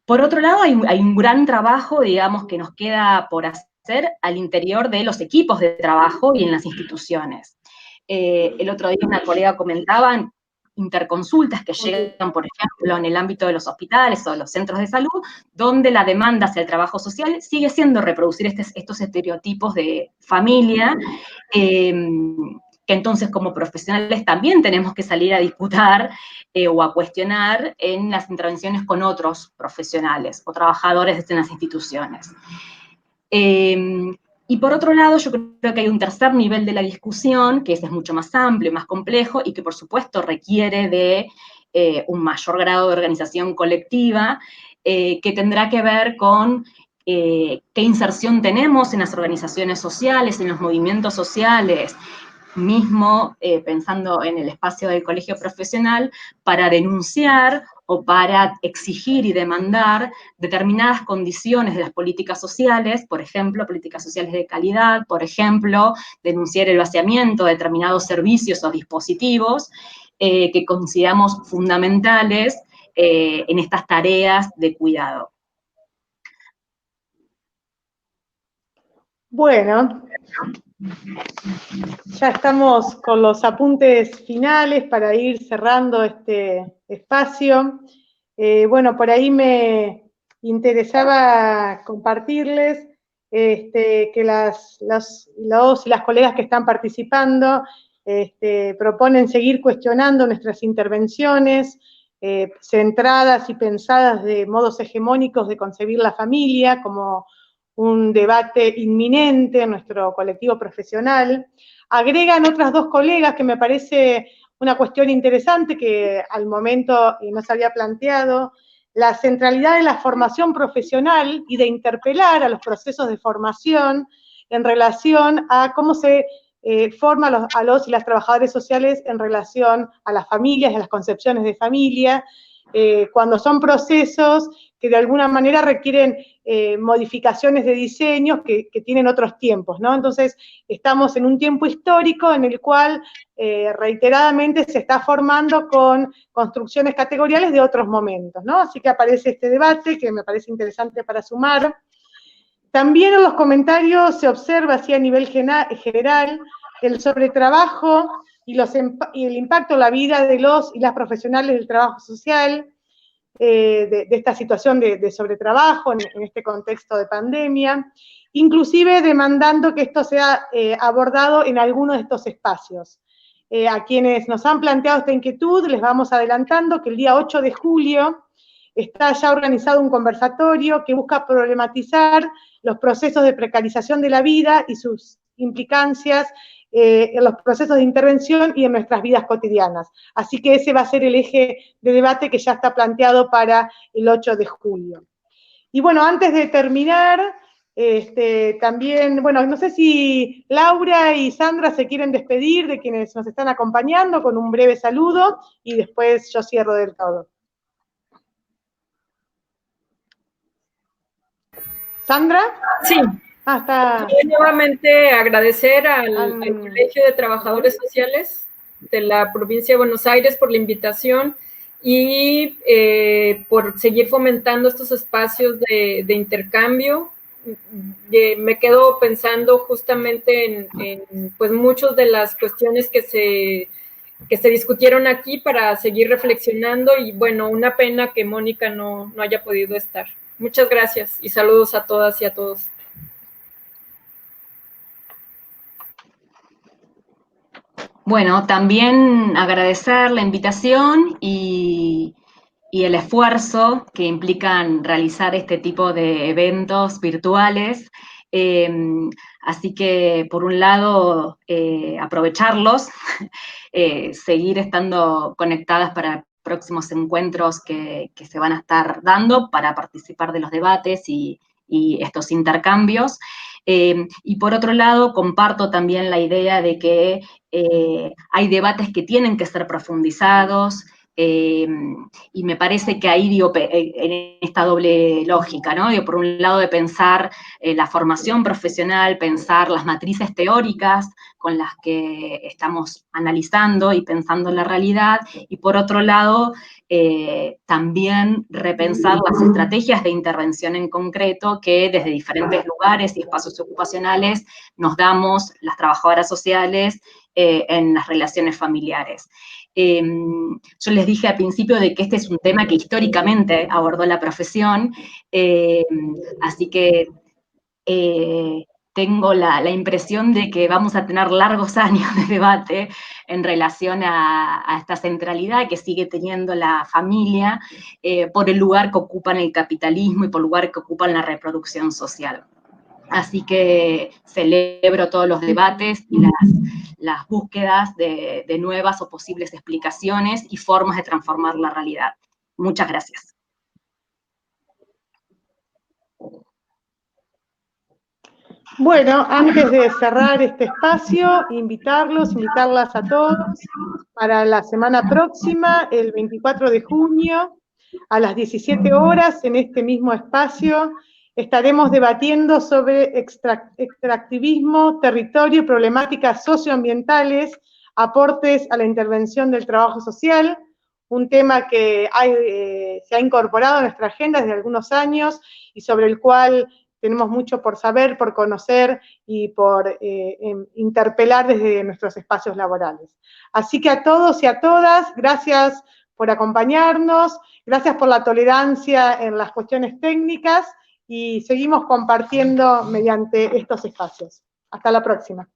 Por otro lado, hay un gran trabajo, digamos, que nos queda por hacer al interior de los equipos de trabajo y en las instituciones. El otro día una colega comentaba interconsultas que llegan, por ejemplo, en el ámbito de los hospitales o de los centros de salud, donde la demanda hacia el trabajo social sigue siendo reproducir estos estereotipos de familia, que entonces como profesionales también tenemos que salir a disputar o a cuestionar en las intervenciones con otros profesionales o trabajadores de las instituciones. Y por otro lado, yo creo que hay un tercer nivel de la discusión, que ese es mucho más amplio, más complejo, y que por supuesto requiere de un mayor grado de organización colectiva, que tendrá que ver con qué inserción tenemos en las organizaciones sociales, en los movimientos sociales, mismo pensando en el espacio del colegio profesional, para denunciar o para exigir y demandar determinadas condiciones de las políticas sociales, por ejemplo, políticas sociales de calidad, por ejemplo, denunciar el vaciamiento de determinados servicios o dispositivos que consideramos fundamentales en estas tareas de cuidado. Bueno, ya estamos con los apuntes finales para ir cerrando este espacio. Bueno, por ahí me interesaba compartirles que los y las colegas que están participando proponen seguir cuestionando nuestras intervenciones centradas y pensadas de modos hegemónicos de concebir la familia como un debate inminente en nuestro colectivo profesional. Agregan otras dos colegas que me parece una cuestión interesante que al momento no se había planteado, la centralidad de la formación profesional y de interpelar a los procesos de formación en relación a cómo se forma a los y las trabajadoras sociales en relación a las familias y a las concepciones de familia, cuando son procesos que de alguna manera requieren modificaciones de diseños que tienen otros tiempos, ¿no? Entonces, estamos en un tiempo histórico en el cual reiteradamente se está formando con construcciones categoriales de otros momentos, ¿no? Así que aparece este debate que me parece interesante para sumar. También en los comentarios se observa así a nivel general el sobretrabajo y el impacto en la vida de los y las profesionales del trabajo social, de esta situación de sobretrabajo en este contexto de pandemia, inclusive demandando que esto sea abordado en alguno de estos espacios. A quienes nos han planteado esta inquietud, les vamos adelantando que el día 8 de julio está ya organizado un conversatorio que busca problematizar los procesos de precarización de la vida y sus implicancias en los procesos de intervención y en nuestras vidas cotidianas. Así que ese va a ser el eje de debate que ya está planteado para el 8 de julio. Y bueno, antes de terminar, también, bueno, no sé si Laura y Sandra se quieren despedir de quienes nos están acompañando con un breve saludo y después yo cierro del todo. ¿Sandra? Sí. Está. Quiero nuevamente agradecer al Colegio de Trabajadores Sociales de la provincia de Buenos Aires por la invitación y por seguir fomentando estos espacios de intercambio. Me quedo pensando justamente en pues muchas de las cuestiones que se discutieron aquí para seguir reflexionando y bueno, una pena que Mónica no haya podido estar. Muchas gracias y saludos a todas y a todos. Bueno, también agradecer la invitación y el esfuerzo que implican realizar este tipo de eventos virtuales. Así que, por un lado, aprovecharlos, seguir estando conectadas para próximos encuentros que se van a estar dando para participar de los debates y estos intercambios. Y por otro lado, comparto también la idea de que hay debates que tienen que ser profundizados, y me parece que ahí, digo, en esta doble lógica, ¿no? Digo, por un lado de pensar la formación profesional, pensar las matrices teóricas con las que estamos analizando y pensando la realidad, y por otro lado, también repensar las estrategias de intervención en concreto que desde diferentes lugares y espacios ocupacionales nos damos las trabajadoras sociales en las relaciones familiares. Yo les dije al principio de que este es un tema que históricamente abordó la profesión, así que tengo la impresión de que vamos a tener largos años de debate en relación a esta centralidad que sigue teniendo la familia por el lugar que ocupa en el capitalismo y por el lugar que ocupa en la reproducción social. Así que celebro todos los debates y las búsquedas de nuevas o posibles explicaciones y formas de transformar la realidad. Muchas gracias. Bueno, antes de cerrar este espacio, invitarlas a todos para la semana próxima, el 24 de junio, a las 17 horas, en este mismo espacio, estaremos debatiendo sobre extractivismo, territorio y problemáticas socioambientales, aportes a la intervención del trabajo social, un tema que se ha incorporado a nuestra agenda desde algunos años y sobre el cual tenemos mucho por saber, por conocer y por interpelar desde nuestros espacios laborales. Así que a todos y a todas, gracias por acompañarnos, gracias por la tolerancia en las cuestiones técnicas y seguimos compartiendo mediante estos espacios. Hasta la próxima.